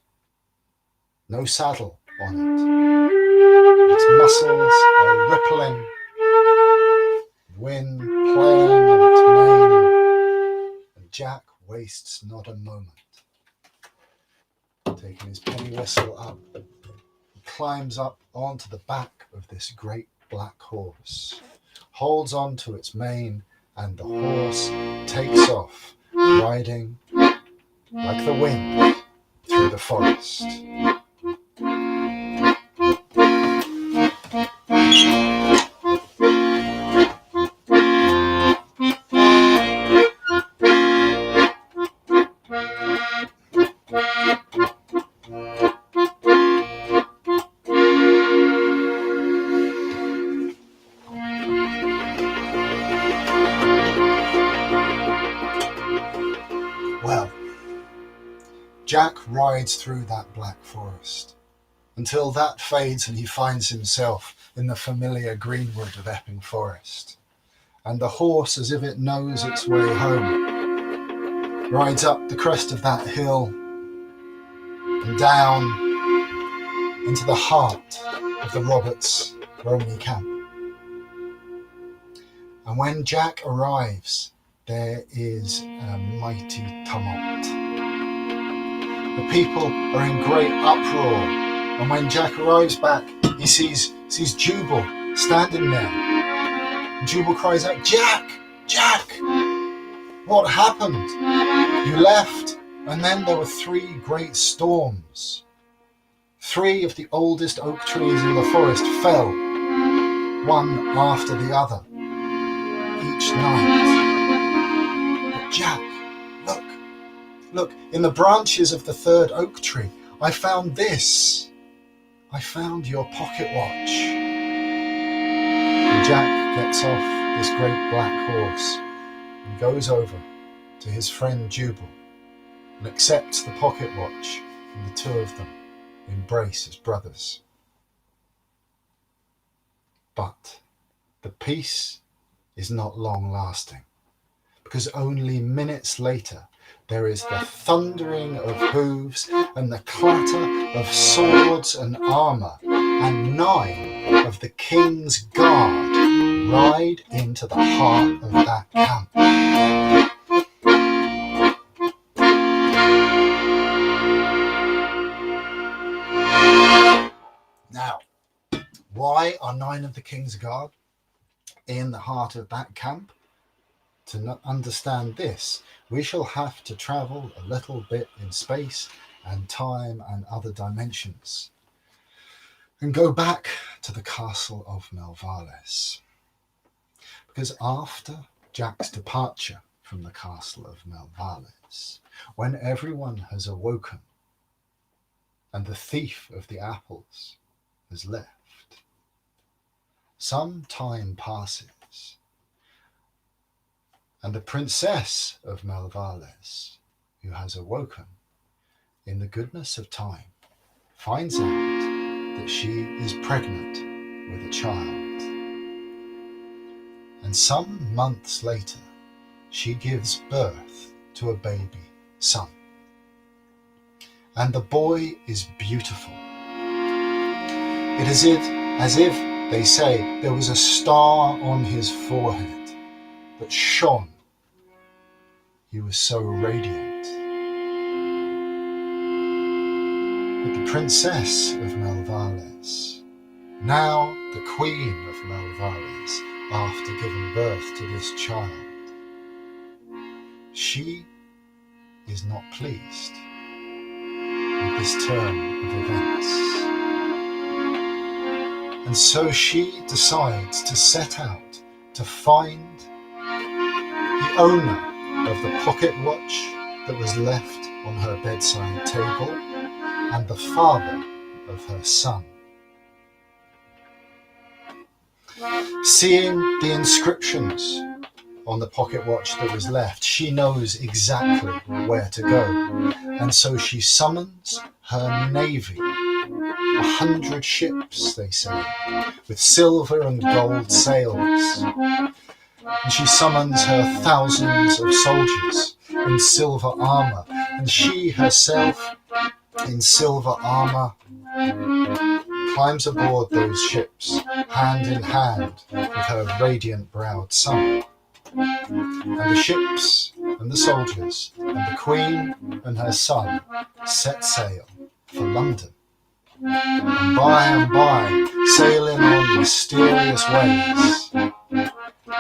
No saddle on it. Its muscles are rippling, wind playing in its mane, and Jack wastes not a moment. Taking his penny whistle up, he climbs up onto the back of this great black horse, holds on to its mane, and the horse takes off, riding like the wind through the forest. Well, Jack rides through that black forest until that fades and he finds himself in the familiar greenwood of Epping Forest. And the horse, as if it knows its way home, rides up the crest of that hill and down into the heart of the Roberts Romney camp. And when Jack arrives, there is a mighty tumult. The people are in great uproar, and when Jack arrives back, he sees Jubal standing there. And Jubal cries out, "Jack! Jack! What happened? You left, and then there were 3 great storms. 3 of the oldest oak trees in the forest fell, one after the other, each night. But Jack, look, in the branches of the 3rd oak tree, I found this. I found your pocket watch." And Jack gets off this great black horse and goes over to his friend Jubal and accepts the pocket watch, and the 2 of them embrace as brothers. But the peace is not long lasting, because only minutes later there is the thundering of hooves and the clatter of swords and armour, and 9 of the king's guard ride into the heart of that camp. Now, why are 9 of the king's guard in the heart of that camp? To understand this, we shall have to travel a little bit in space and time and other dimensions, and go back to the castle of Melvales. Because after Jack's departure from the castle of Melvales, when everyone has awoken and the thief of the apples has left, some time passes, and the princess of Melvales, who has awoken, in the goodness of time, finds out that she is pregnant with a child. And some months later, she gives birth to a baby son. And the boy is beautiful. It is as if They say there was a star on his forehead that shone. He was so radiant. But the princess of Melvales, now the queen of Melvales, after giving birth to this child, she is not pleased with this turn of events. And so she decides to set out to find the owner of the pocket watch that was left on her bedside table and the father of her son. Seeing the inscriptions on the pocket watch that was left, she knows exactly where to go. And so she summons her navy, 100 ships, they say, with silver and gold sails. And she summons her thousands of soldiers in silver armour, and she herself in silver armour climbs aboard those ships, hand in hand with her radiant-browed son. And the ships and the soldiers and the queen and her son set sail for London. And by, sailing on mysterious ways,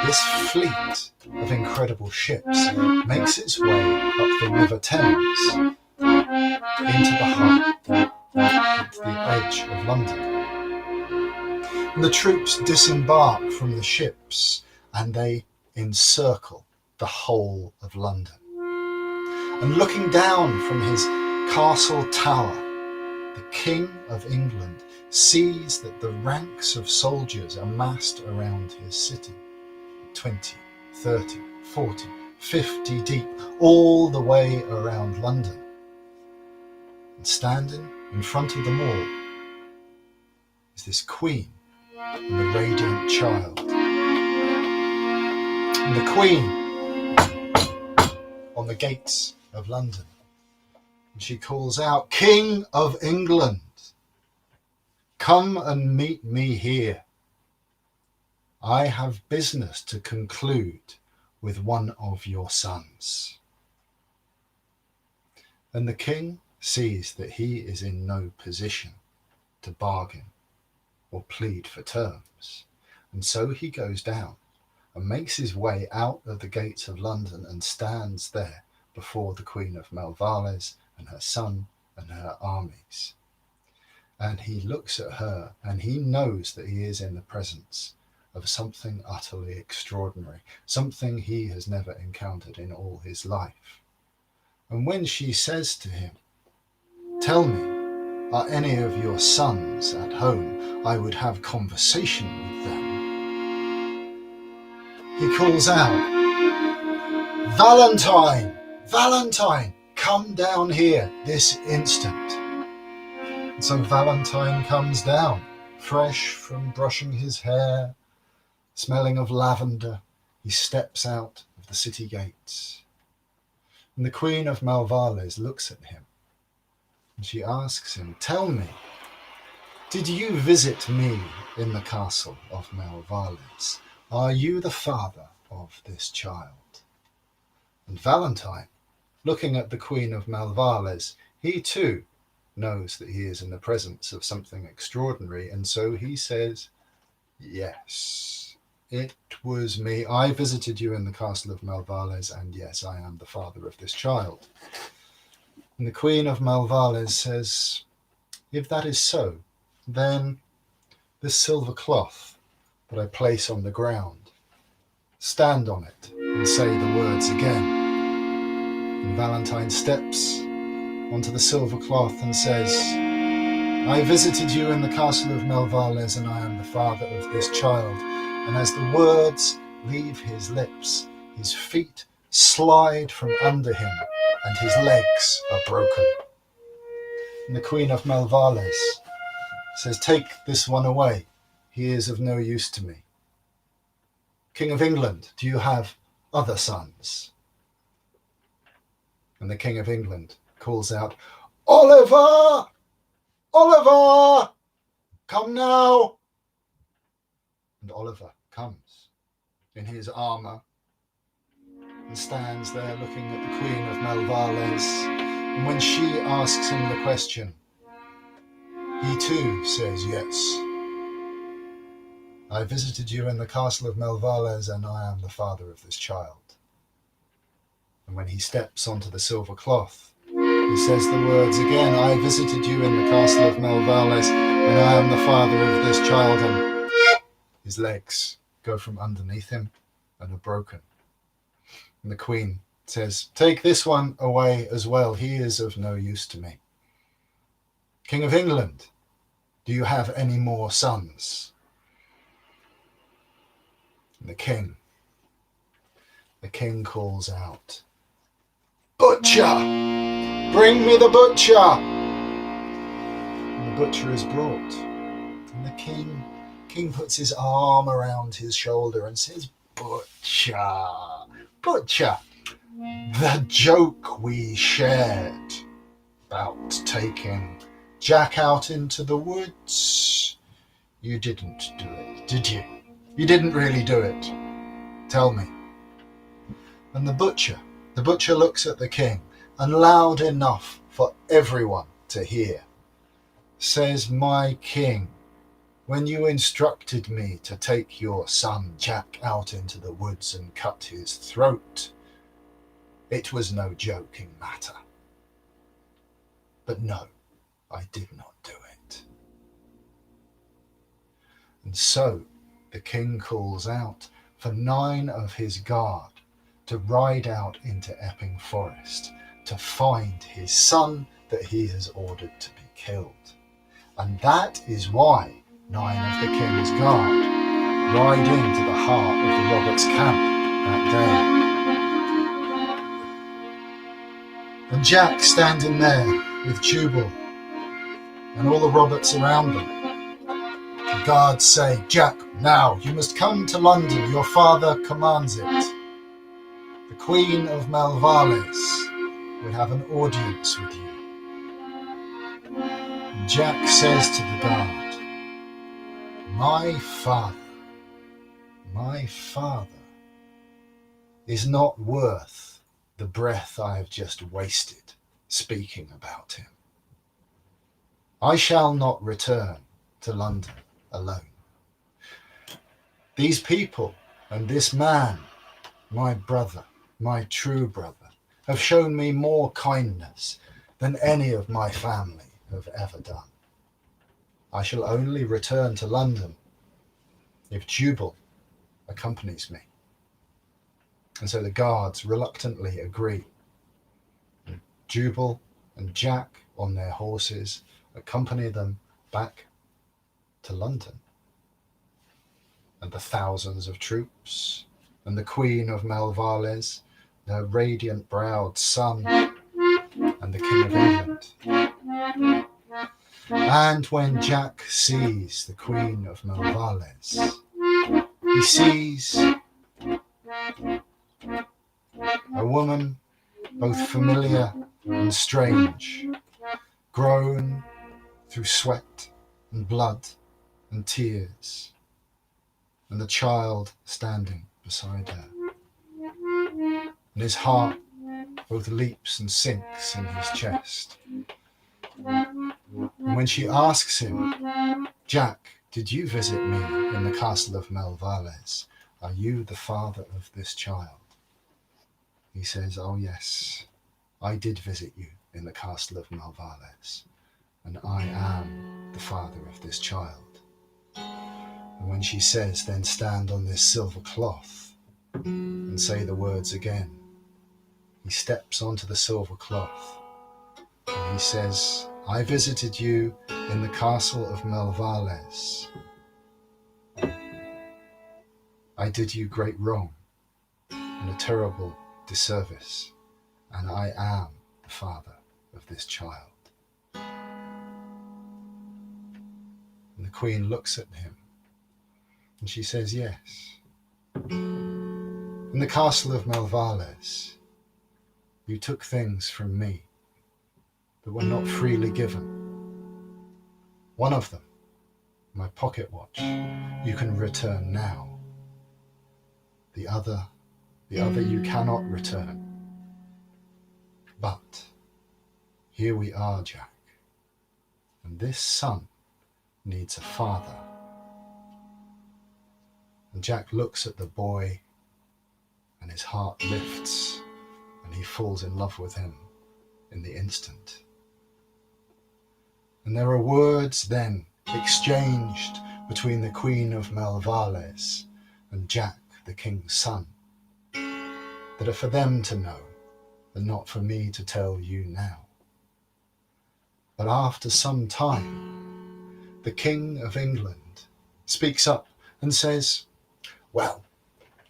this fleet of incredible ships makes its way up the River Thames into the heart, into the edge of London. And the troops disembark from the ships and they encircle the whole of London. And looking down from his castle tower, the King of England sees that the ranks of soldiers amassed around his city, 20, 30, 40, 50 deep, all the way around London. And standing in front of them all is this queen and the radiant child. And the queen on the gates of London. And she calls out, "King of England, come and meet me here. I have business to conclude with one of your sons." And the king sees that he is in no position to bargain or plead for terms. And so he goes down and makes his way out of the gates of London and stands there before the Queen of Melvales and her son and her armies. And he looks at her and he knows that he is in the presence of something utterly extraordinary, something he has never encountered in all his life. And when she says to him, "Tell me, are any of your sons at home? I would have conversation with them." He calls out, "Valentine, Valentine, come down here this instant." And so Valentine comes down, fresh from brushing his hair, smelling of lavender. He steps out of the city gates. And the Queen of Melvales looks at him and she asks him, "Tell me, did you visit me in the castle of Melvales? Are you the father of this child?" And Valentine, looking at the Queen of Melvales, he too knows that he is in the presence of something extraordinary, and so he says, "Yes, it was me. I visited you in the castle of Melvales, and yes, I am the father of this child." And the Queen of Melvales says, "If that is so, then this silver cloth that I place on the ground, stand on it and say the words again." And Valentine steps onto the silver cloth and says, "I visited you in the castle of Melvales, and I am the father of this child." And as the words leave his lips, his feet slide from under him and his legs are broken. And the Queen of Melvales says, "Take this one away. He is of no use to me. King of England, do you have other sons?" And the King of England calls out, "Oliver! Oliver! Come now!" And Oliver comes in his armour and stands there looking at the Queen of Melvales. And when she asks him the question, he too says yes. I visited you in the castle of Melvales, and I am the father of this child. And when he steps onto the silver cloth, he says the words again, I visited you in the castle of Melvales, and I am the father of this child. And his legs go from underneath him and are broken. And the Queen says, take this one away as well. He is of no use to me. King of England, do you have any more sons? And the king calls out, butcher! Bring me the butcher! And the butcher is brought. And the king puts his arm around his shoulder and says, butcher, butcher, the joke we shared about taking Jack out into the woods, you didn't do it, did you? You didn't really do it. Tell me. And the butcher looks at the king, and loud enough for everyone to hear, says, my king, when you instructed me to take your son Jack out into the woods and cut his throat, it was no joking matter. But no, I did not do it. And so the king calls out for 9 of his guard to ride out into Epping Forest to find his son that he has ordered to be killed. And that is why 9 of the king's guard ride into the heart of the Roberts' camp that day. And Jack standing there with Jubal and all the Roberts around them. The guards say, Jack, now you must come to London, your father commands it. The Queen of Melvales will have an audience with you. And Jack says to the guard, my father is not worth the breath I have just wasted speaking about him. I shall not return to London alone. These people and this man, my brother, my true brother, have shown me more kindness than any of my family have ever done. I shall only return to London if Jubal accompanies me. And so the guards reluctantly agree. And Jubal and Jack on their horses accompany them back to London. And the thousands of troops and the Queen of Melvales, her radiant-browed son, and the King of England. And when Jack sees the Queen of Melvales, he sees a woman both familiar and strange, grown through sweat and blood and tears, and the child standing beside her. And his heart both leaps and sinks in his chest. And when she asks him, Jack, did you visit me in the castle of Melvales? Are you the father of this child? He says, oh yes, I did visit you in the castle of Melvales, and I am the father of this child. And when she says, then stand on this silver cloth and say the words again, he steps onto the silver cloth and he says, I visited you in the castle of Melvales. I did you great wrong and a terrible disservice, and I am the father of this child. And the Queen looks at him and she says, yes. In the castle of Melvales, you took things from me that were not freely given. One of them my pocket watch. You can return now. The other you cannot return. But here we are, Jack, and this son needs a father. And Jack looks at the boy, and his heart lifts, and he falls in love with him in the instant. And there are words then exchanged between the Queen of Melvales and Jack, the king's son, that are for them to know and not for me to tell you now. But after some time, the King of England speaks up and says, "Well,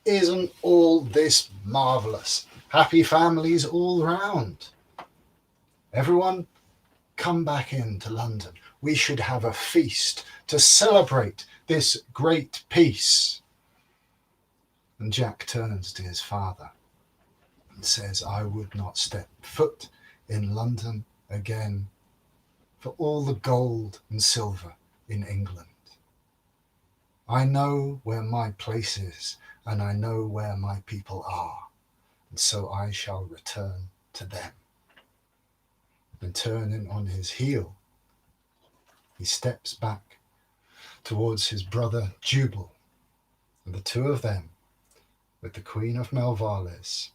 isn't all this marvellous? Happy families all round. Everyone, come back into London. We should have a feast to celebrate this great peace." And Jack turns to his father and says, "I would not step foot in London again for all the gold and silver in England. I know where my place is, and I know where my people are, and so I shall return to them." And turning on his heel, he steps back towards his brother Jubal, and the two of them, with the Queen of Melvales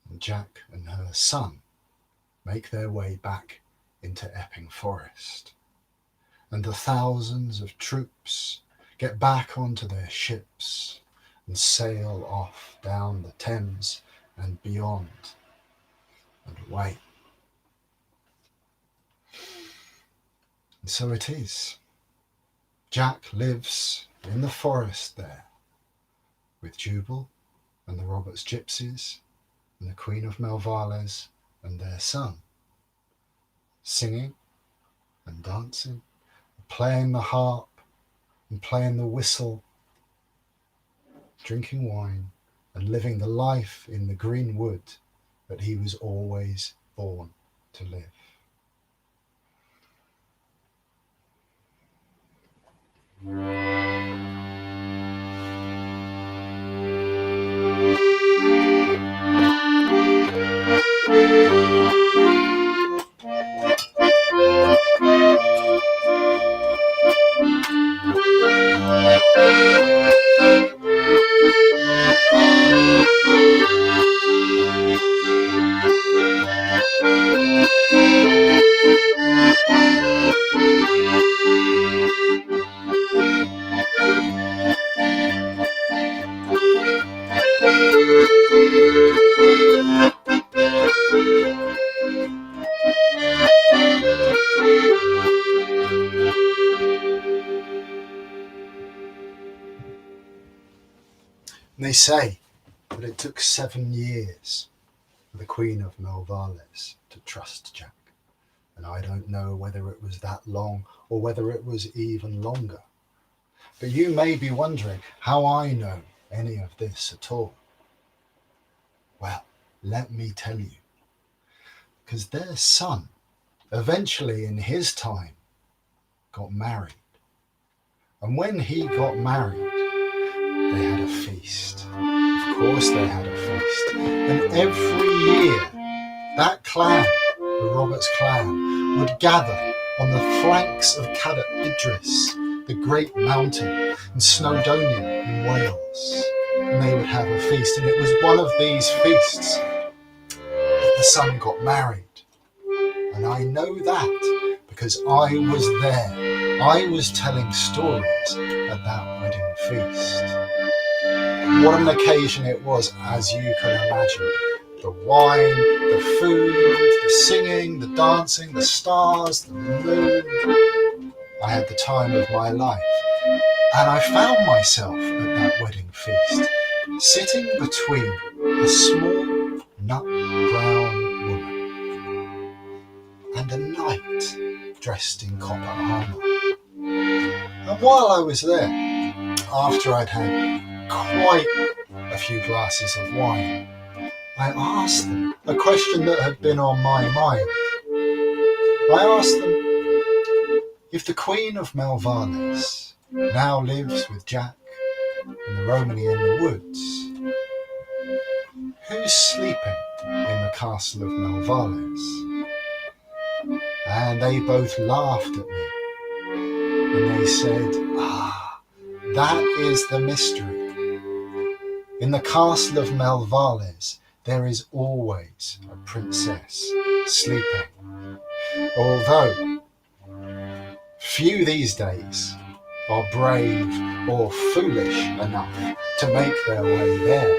and Jack and her son, make their way back into Epping Forest. And the thousands of troops get back onto their ships and sail off down the Thames and beyond and away. And so it is. Jack lives in the forest there with Jubal and the Roberts gypsies and the Queen of Melvales and their son, singing and dancing, playing the harp and playing the whistle, drinking wine and living the life in the green wood that he was always born to live. And they say that it took 7 years for the Queen of Melvales to trust Jack. And I don't know whether it was that long or whether it was even longer. But you may be wondering how I know any of this at all. Well, let me tell you. Because their son, eventually in his time, got married. And when he got married, they had a feast. Of course they had a feast. And every year, that clan, the Roberts clan, would gather on the flanks of Cadair Idris, the great mountain, in Snowdonia in Wales. And they would have a feast. And it was one of these feasts that the son got married. And I know that because I was there. I was telling stories at that wedding feast. What an occasion it was, as you can imagine. The wine, the food, the singing, the dancing, the stars, the moon. I had the time of my life. And I found myself at that wedding feast, sitting between a small nut-brown woman and a knight dressed in copper armour. And while I was there, after I'd had quite a few glasses of wine, I asked them a question that had been on my mind. I asked them, If the Queen of Melvales now lives with Jack and the Romany in the woods, who's sleeping in the castle of Melvales? And they both laughed at me, and they said, that is the mystery. In the castle of Melvales, there is always a princess sleeping. Although few these days are brave or foolish enough to make their way there.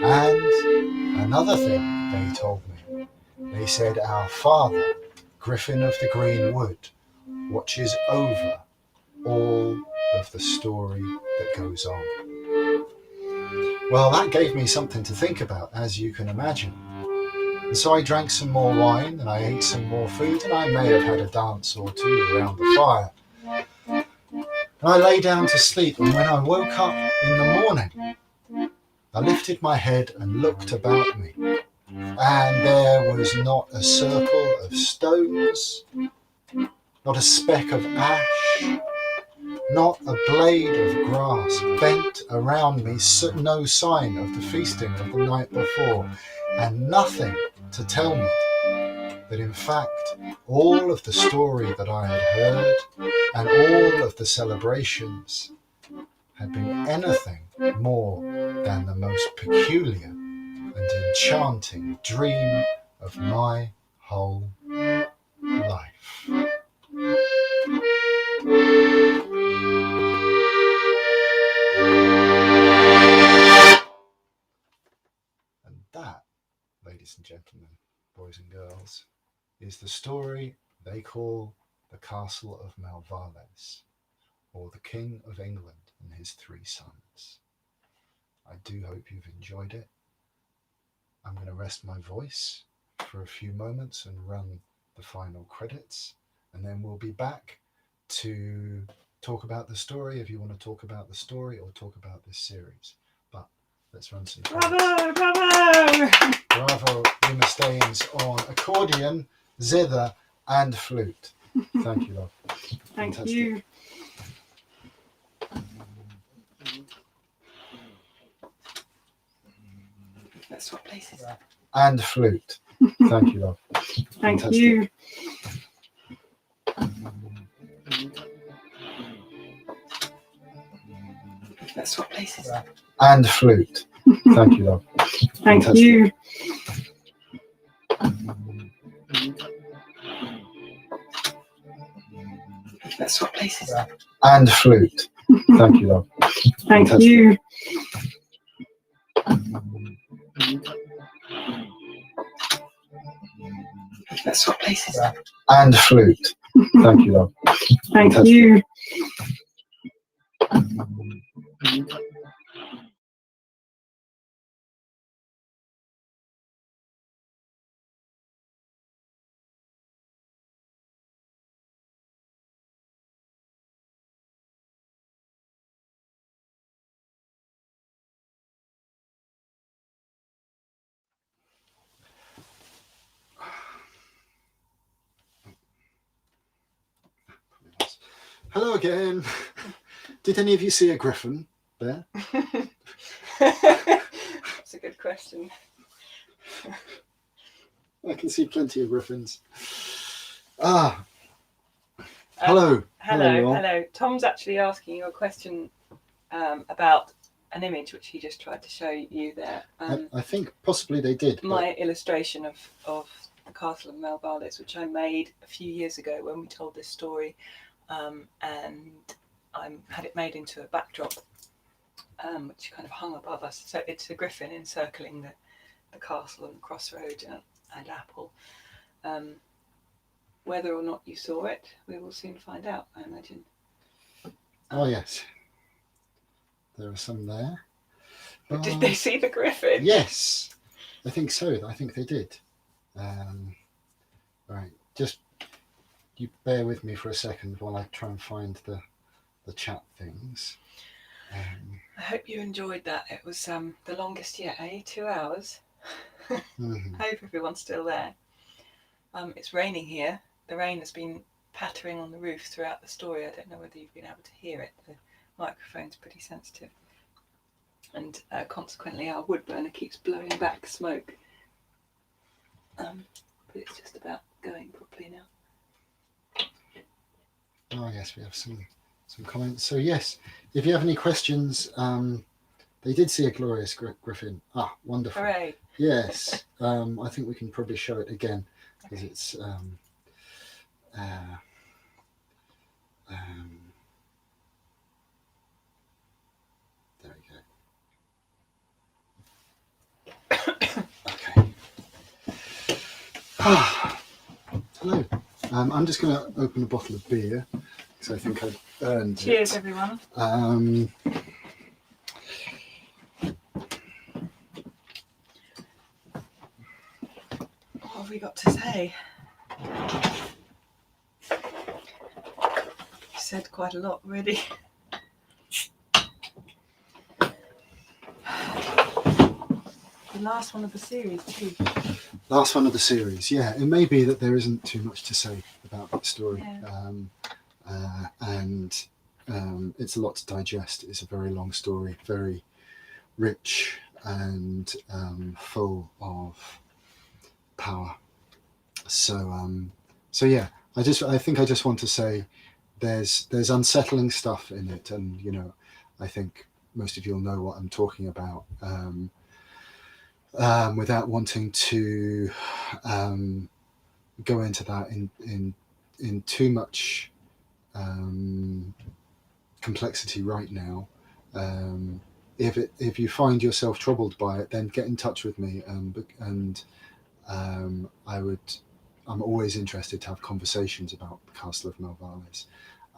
And another thing they told me, they said our father, Griffin of the Green Wood, watches over all of the story that goes on. Well, that gave me something to think about, as you can imagine. And so I drank some more wine and I ate some more food, and I may have had a dance or two around the fire. And I lay down to sleep, and when I woke up in the morning, I lifted my head and looked about me, and there was not a circle of stones, not a speck of ash, not a blade of grass bent around me, no sign of the feasting of the night before, and nothing to tell me that in fact all of the story that I had heard and all of the celebrations had been anything more than the most peculiar and enchanting dream of my whole life. And that, ladies and gentlemen, boys and girls, is the story they call the Castle of Melvales, or the King of England and his 3 sons. I do hope you've enjoyed it. I'm going to rest my voice for a few moments and run the final credits, and then we'll be back to talk about the story if you want to talk about the story or talk about this series. But let's run some credits. Bravo, bravo! Bravo, Rima Staines on accordion, zither and flute. Thank you, love. Thank Fantastic. you. Let's swap places. And flute. Thank you, love. Thank Fantastic. you. Let's swap places. And flute. Thank you, love. Thank Fantastic. you. Let's swap places. And flute. Thank you, love. Thank Fantastic. you. Let's swap places. And flute. Thank you, love. Thank Fantastic. you. Hello again. Did any of you see a griffin there? That's a good question. I can see plenty of griffins. Hello. Hello, you all. hello. Tom's actually asking you a question about an image which he just tried to show you there. I think possibly they did. My illustration of the Castle of Melvales, which I made a few years ago when we told this story, and I had it made into a backdrop, which kind of hung above us. So it's a griffin encircling the castle and the crossroads and apple. Whether or not you saw it, we will soon find out, I imagine. Oh yes, there are some there. Did they see the griffin? Yes, I think so. I think they did. Right, just you bear with me for a second while I try and find the chat things. I hope you enjoyed that. It was the longest yet, 2 hours. Mm-hmm. I hope everyone's still there. It's raining here. The rain has been pattering on the roof throughout the story. I don't know whether you've been able to hear it. The microphone's pretty sensitive. And consequently our wood burner keeps blowing back smoke. But it's just about going properly now. Oh yes, we have some comments. So yes, if you have any questions, they did see a glorious griffin. Ah, wonderful. Hooray. Yes, I think we can probably show it again because it's there we go. Okay. Hello. I'm just going to open a bottle of beer because I think I've earned Cheers, it. everyone. What have we got to say? You said quite a lot already. The last one of the series too. Last one of the series, yeah. It may be that there isn't too much to say about that story, and it's a lot to digest. It's a very long story, very rich and full of power. So yeah. I think I just want to say there's unsettling stuff in it, and you know, I think most of you'll know what I'm talking about. Without wanting to go into that in too much complexity right now. If you find yourself troubled by it, then get in touch with me, and I'm always interested to have conversations about the Castle of Melvales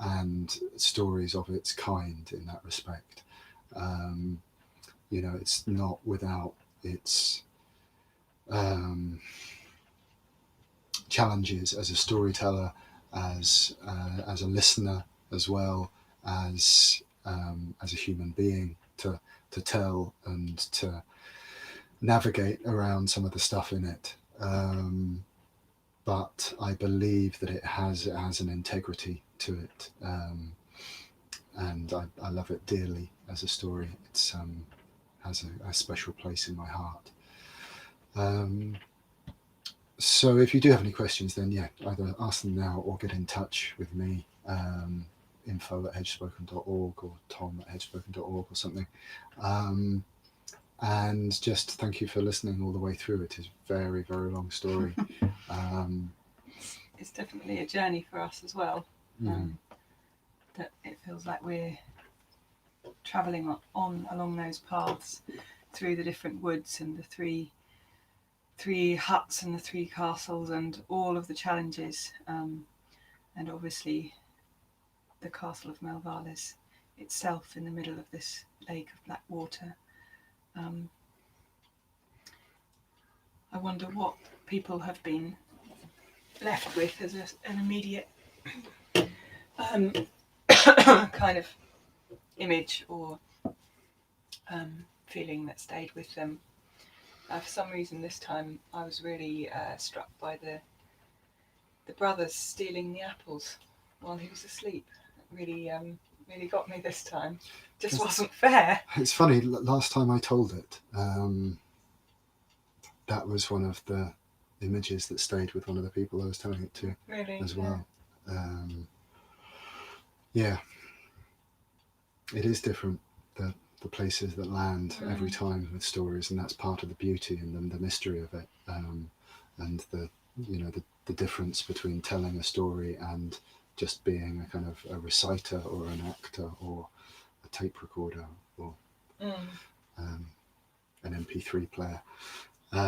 and stories of its kind in that respect. You know, it's not without its challenges as a storyteller, as a listener, as well as a human being to tell and to navigate around some of the stuff in it. But I believe that it has an integrity to it, and I love it dearly as a story. It's has a special place in my heart. So if you do have any questions, then yeah, either ask them now or get in touch with me, info@hedgespoken.org or tom@hedgespoken.org or something. And just thank you for listening all the way through. It is a very, very long story. It's definitely a journey for us as well. That it feels like we're travelling along those paths through the different woods and the three huts and the three castles and all of the challenges, and obviously the Castle of Melvales itself in the middle of this lake of black water. I wonder what people have been left with as an immediate kind of image or feeling that stayed with them. For some reason this time I was really struck by the brothers stealing the apples while he was asleep. It really got me this time. Just wasn't fair. It's funny, last time I told it, that was one of the images that stayed with one of the people I was telling it to, really, as well. Yeah, it is different, the places that land every time with stories, and that's part of the beauty and the mystery of it, and the difference between telling a story and just being a kind of a reciter or an actor or a tape recorder or an MP3 player. We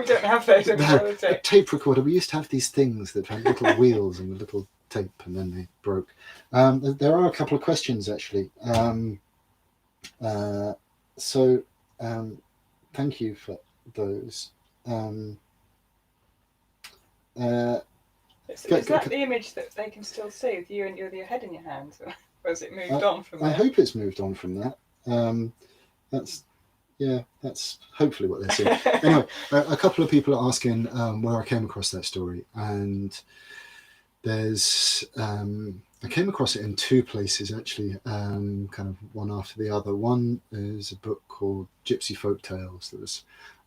don't have those anymore. A tape recorder. We used to have these things that had little wheels and a little tape, and then they broke. There are a couple of questions actually. So thank you for those. Is that the image that they can still see with you and your head in your hands, or has it moved on from that? I hope it's moved on from that. That's hopefully what they're seeing. Anyway, a couple of people are asking where I came across that story, and There's I came across it in two places actually, kind of one after the other. One is a book called Gypsy Folk Tales. There was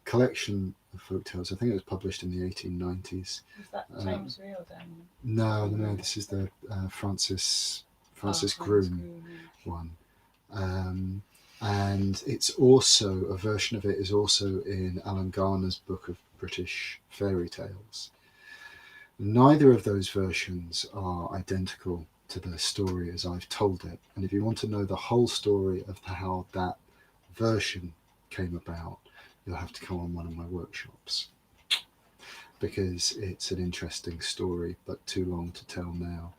a collection of folk tales. I think it was published in the 1890s. Was that James Riordan? No, this is the Francis Groom one. And it's also, a version of it is also in Alan Garner's book of British fairy tales. Neither of those versions are identical to the story as I've told it. And if you want to know the whole story of how that version came about, you'll have to come on one of my workshops, because it's an interesting story, but too long to tell now.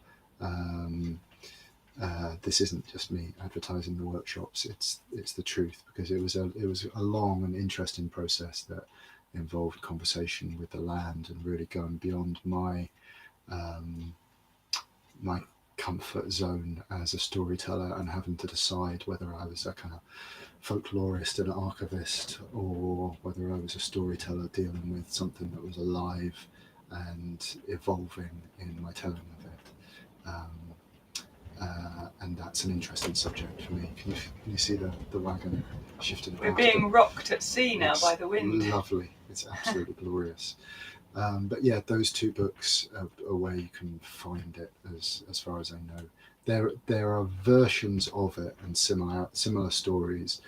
This isn't just me advertising the workshops; it's the truth, because it was a long and interesting process that involved conversation with the land and really going beyond my comfort zone as a storyteller, and having to decide whether I was a kind of folklorist and archivist, or whether I was a storyteller dealing with something that was alive and evolving in my telling of it. And that's an interesting subject for me. Can you see the wagon shifting about? We're being rocked at sea now by the wind. Lovely. It's absolutely glorious. But yeah, those two books are where you can find it, as far as I know. There are versions of it and similar stories,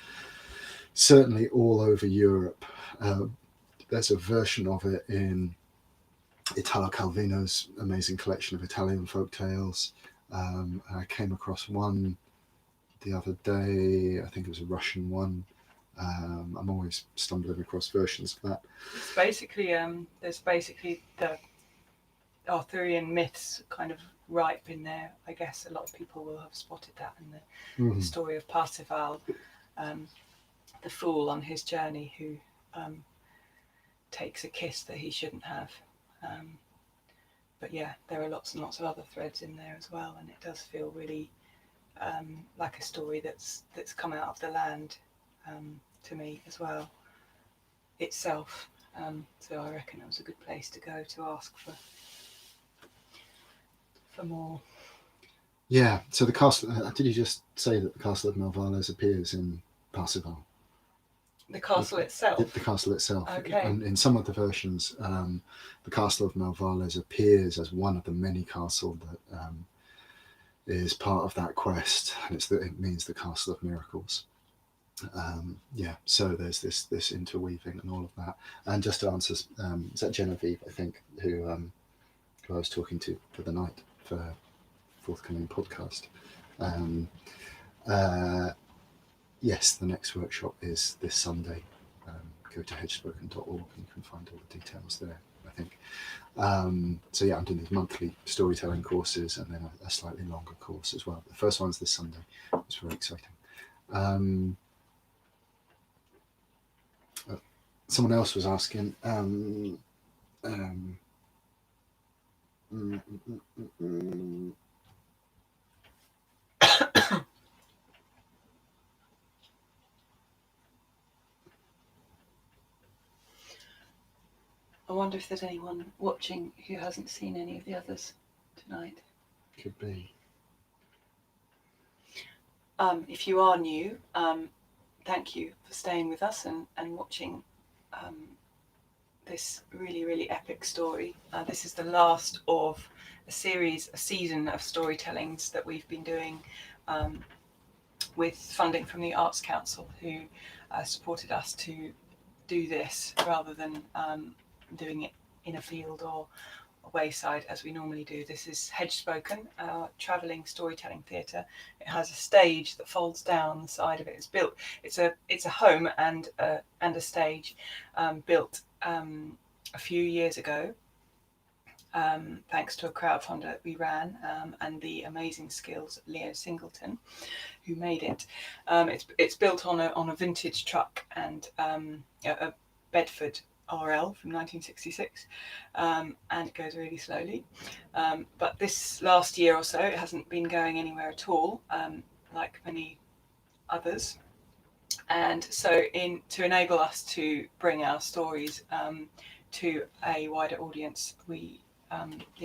certainly all over Europe. There's a version of it in Italo Calvino's amazing collection of Italian folk tales. I came across one the other day. I think it was a Russian one. I'm always stumbling across versions of that. It's basically there's basically the Arthurian myths kind of ripe in there. I guess a lot of people will have spotted that in the story of Parsifal, the fool on his journey who takes a kiss that he shouldn't have. But yeah, there are lots and lots of other threads in there as well, and it does feel really like a story that's come out of the land to me as well itself. So I reckon it was a good place to go to ask for more. Yeah. So the castle. Did you just say that the castle of Melvales appears in Parsifal? The castle itself? The castle itself. Okay. And in some of the versions, the castle of Melvales appears as one of the many castles that is part of that quest, and it means the Castle of Miracles. So there's this interweaving and all of that. And just to answer, is that Genevieve, I think, who I was talking to for the night for a forthcoming podcast. Yes, the next workshop is this Sunday. Go to hedgespoken.org and you can find all the details there, I think. So yeah, I'm doing these monthly storytelling courses, and then a slightly longer course as well. The first one's this Sunday. It's very exciting. Someone else was asking, I wonder if there's anyone watching who hasn't seen any of the others tonight. Could be. If you are new, thank you for staying with us and watching this really, really epic story. This is the last of a season of storytellings that we've been doing with funding from the Arts Council, who supported us to do this rather than doing it in a field or a wayside as we normally do. This is Hedgespoken, our travelling storytelling theatre. It has a stage that folds down the side of it. It's built. It's a home and a stage built a few years ago, thanks to a crowdfunder that we ran, and the amazing skills of Leo Singleton, who made it. It's built on a vintage truck and a Bedford RL from 1966, and it goes really slowly. But this last year or so, it hasn't been going anywhere at all, like many others. And so, to enable us to bring our stories to a wider audience, the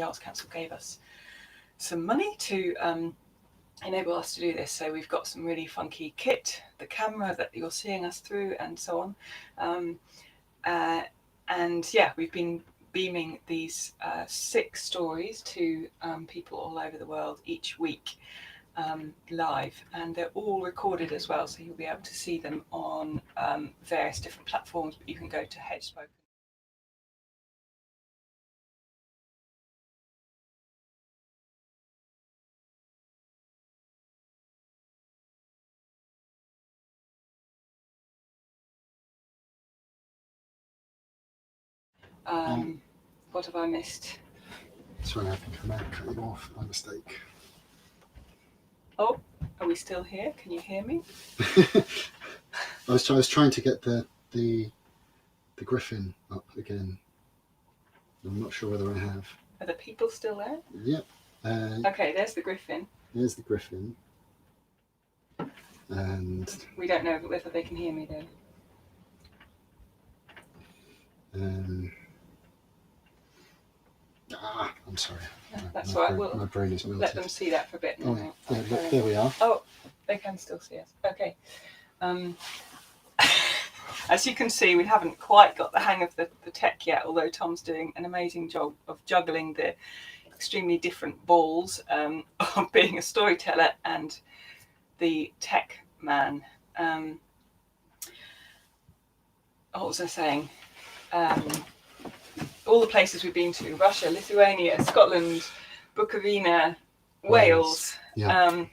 Arts Council gave us some money to enable us to do this. So we've got some really funky kit, the camera that you're seeing us through, and so on. And yeah, we've been beaming these 6 stories to people all over the world each week live, and they're all recorded as well, so you'll be able to see them on various different platforms, but you can go to Hedgespoken. What have I missed? Sorry, I think I may have cut you off by mistake. Oh, are we still here? Can you hear me? I was trying to get the griffin up again. I'm not sure whether I have. Are the people still there? Yep. Okay, there's the griffin. There's the griffin. And we don't know whether they can hear me though. I'm sorry. That's all right. My brain is melted. Let them see that for a bit. Oh, yeah. Look, there we are. Oh, they can still see us. Okay. As you can see, we haven't quite got the hang of the tech yet, although Tom's doing an amazing job of juggling the extremely different balls of being a storyteller and the tech man. What was I saying? All the places we've been to: Russia, Lithuania, Scotland, Bukovina, Wales. Yeah.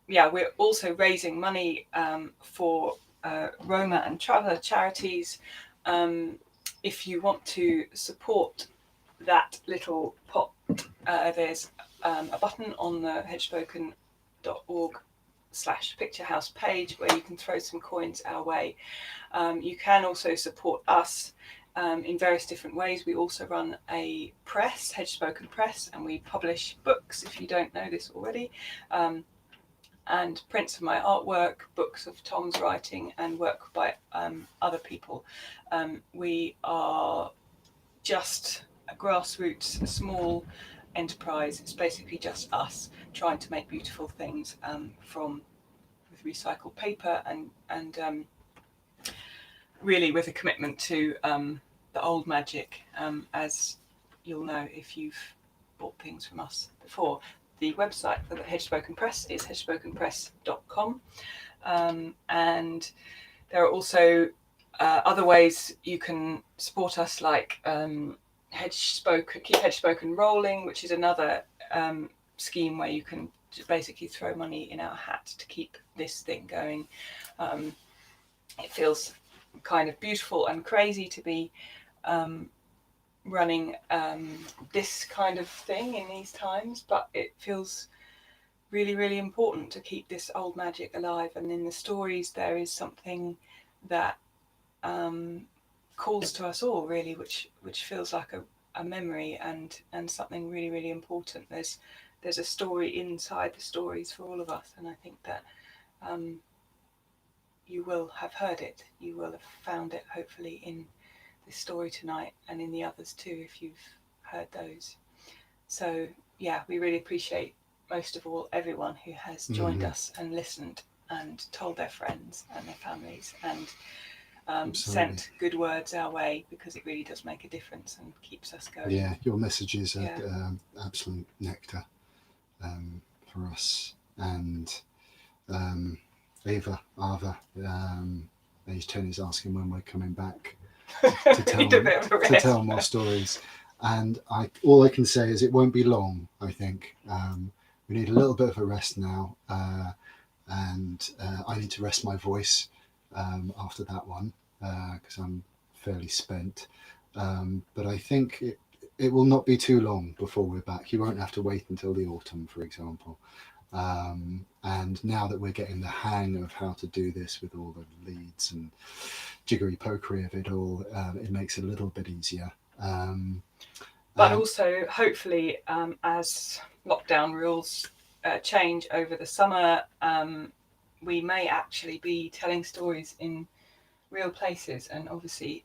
Yeah, we're also raising money for Roma and traveller charities. If you want to support that little pot, there's a button on the hedgespoken.org/picturehouse page where you can throw some coins our way. You can also support us in various different ways. We also run a press, Hedgespoken Press, and we publish books, if you don't know this already, and prints of my artwork, books of Tom's writing, and work by other people. We are just a grassroots, small enterprise. It's basically just us trying to make beautiful things with recycled paper and really with a commitment to the old magic, as you'll know if you've bought things from us before. The website for the Hedgespoken Press is hedgespokenpress.com, and there are also other ways you can support us, like keep Hedgespoken rolling, which is another scheme where you can basically throw money in our hat to keep this thing going. It feels kind of beautiful and crazy to be running this kind of thing in these times, but it feels really, really important to keep this old magic alive. And in the stories there is something that calls to us all, really, which feels like a memory and something really, really important. There's a story inside the stories for all of us, and I think that you will have heard it, you will have found it hopefully in this story tonight, and in the others too, if you've heard those. So yeah, we really appreciate, most of all, everyone who has joined us and listened and told their friends and their families and sent good words our way, because it really does make a difference and keeps us going. Yeah, your messages are absolute nectar for us. And Ava, age 10, is asking when we're coming back to tell more stories. And all I can say is it won't be long, I think. We need a little bit of a rest now, and I need to rest my voice after that one, because I'm fairly spent. But I think it will not be too long before we're back. You won't have to wait until the autumn, for example. And now that we're getting the hang of how to do this with all the leads and jiggery pokery of it all, it makes it a little bit easier. But also, hopefully, as lockdown rules change over the summer, we may actually be telling stories in real places, and obviously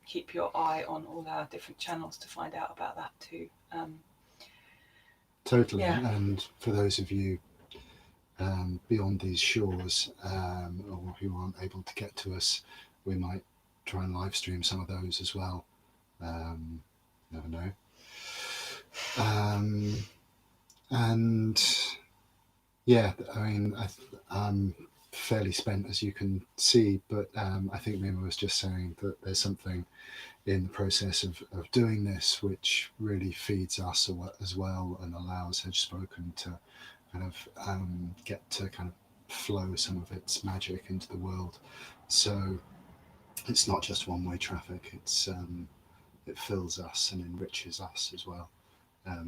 keep your eye on all our different channels to find out about that too. Totally. Yeah. And for those of you beyond these shores, or who aren't able to get to us, we might try and live stream some of those as well. Never know. And yeah, I mean, I'm fairly spent, as you can see, but I think Mima was just saying that there's something in the process of doing this which really feeds us as well, and allows Hedgespoken to kind of get to kind of flow some of its magic into the world. So it's not just one-way traffic. It fills us and enriches us as well.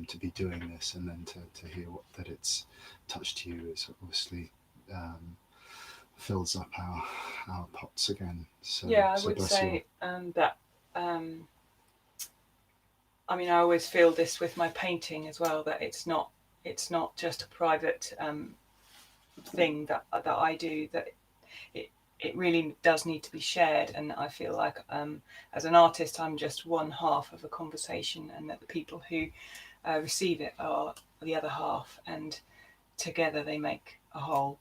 To be doing this, and then to hear that it's touched you, is obviously fills up our pots again. So Yeah, I so would bless say that. I mean, I always feel this with my painting as well, that it's not just a private thing that I do. That it really does need to be shared, and I feel like as an artist, I'm just one half of a conversation, and that the people who receive it are the other half, and together they make a whole.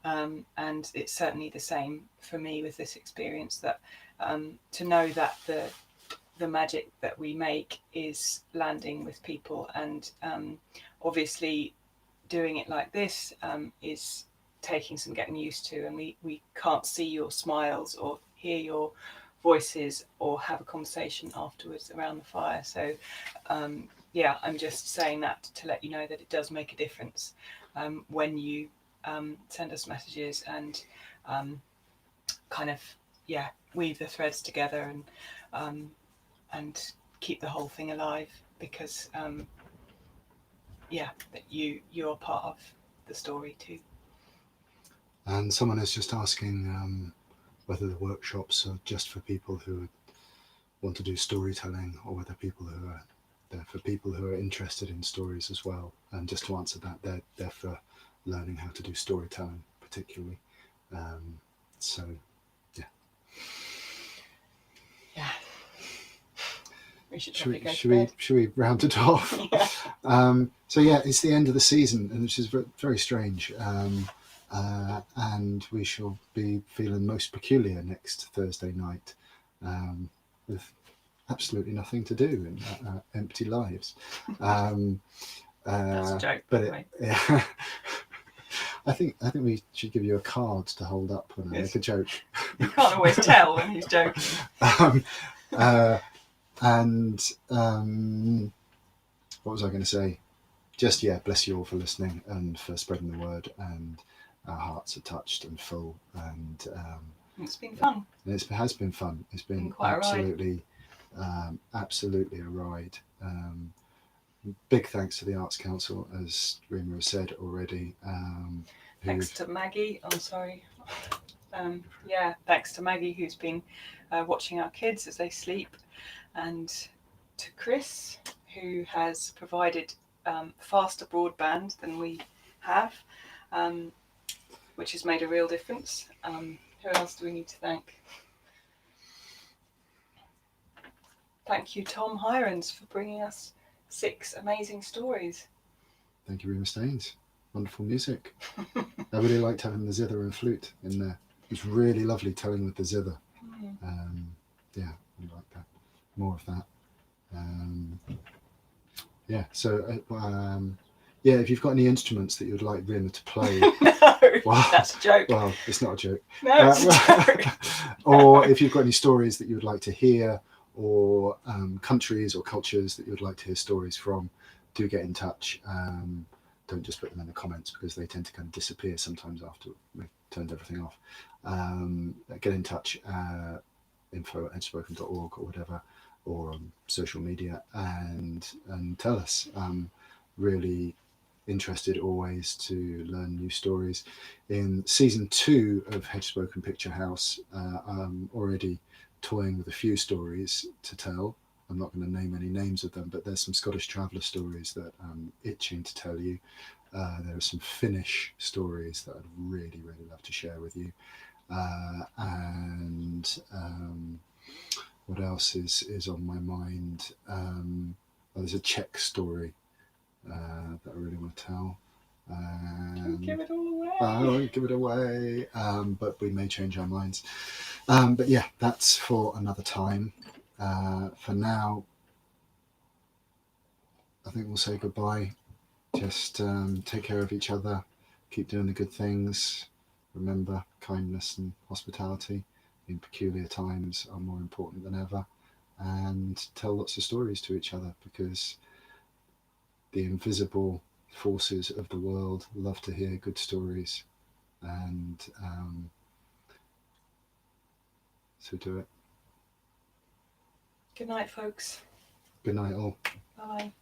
And it's certainly the same for me with this experience, that to know that the magic that we make is landing with people, and obviously doing it like this is taking some getting used to, and we can't see your smiles or hear your voices or have a conversation afterwards around the fire. So yeah, I'm just saying that to let you know that it does make a difference when you send us messages and kind of weave the threads together and keep the whole thing alive, because that you're part of the story too. And someone is just asking whether the workshops are just for people who want to do storytelling, or whether they're for people who are interested in stories as well. And just to answer that, they're for learning how to do storytelling particularly. So yeah. Yeah. Should we round it off? Yeah. So yeah, it's the end of the season, and which is very strange. And we shall be feeling most peculiar next Thursday night, with absolutely nothing to do in empty lives. That's a joke. But yeah, I think we should give you a card to hold up when I make a joke. You can't always tell when he's joking. And what was I going to say? Just bless you all for listening and for spreading the word, and our hearts are touched and full, and it's been fun. It has been fun. It's been absolutely a ride. Big thanks to the Arts Council, as Rima has said already. Thanks to Maggie. I'm sorry. Thanks to Maggie, who's been watching our kids as they sleep, and to Chris, who has provided faster broadband than we have, which has made a real difference. Who else do we need to thank? Thank you, Tom Hirons, for bringing us 6 amazing stories. Thank you, Rima Staines. Wonderful music. I really liked having the zither and flute in there. It was really lovely telling with the zither. I like that. More of that. If you've got any instruments that you'd like Rima to play. No, that's a joke. Well, it's not a joke. No, it's a joke. Or if you've got any stories that you would like to hear, or countries or cultures that you would like to hear stories from, do get in touch. Don't just put them in the comments, because they tend to kind of disappear sometimes after we've turned everything off. Get in touch, info@hedgespoken.org or whatever, or on social media, and tell us. Really interested always to learn new stories. In season 2 of Hedgespoken Picturehouse, I'm already toying with a few stories to tell. I'm not going to name any names of them, but there's some Scottish traveller stories that I'm itching to tell you. There are some Finnish stories that I'd really, really love to share with you. And what else is on my mind? There's a Czech story that I really want to tell. Don't give it all away. I won't give it away, but we may change our minds. But yeah, that's for another time. For now, I think we'll say goodbye. Just take care of each other, keep doing the good things. Remember, kindness and hospitality in peculiar times are more important than ever. And tell lots of stories to each other, because the invisible forces of the world love to hear good stories. And so do it. Good night, folks. Good night, all. Bye.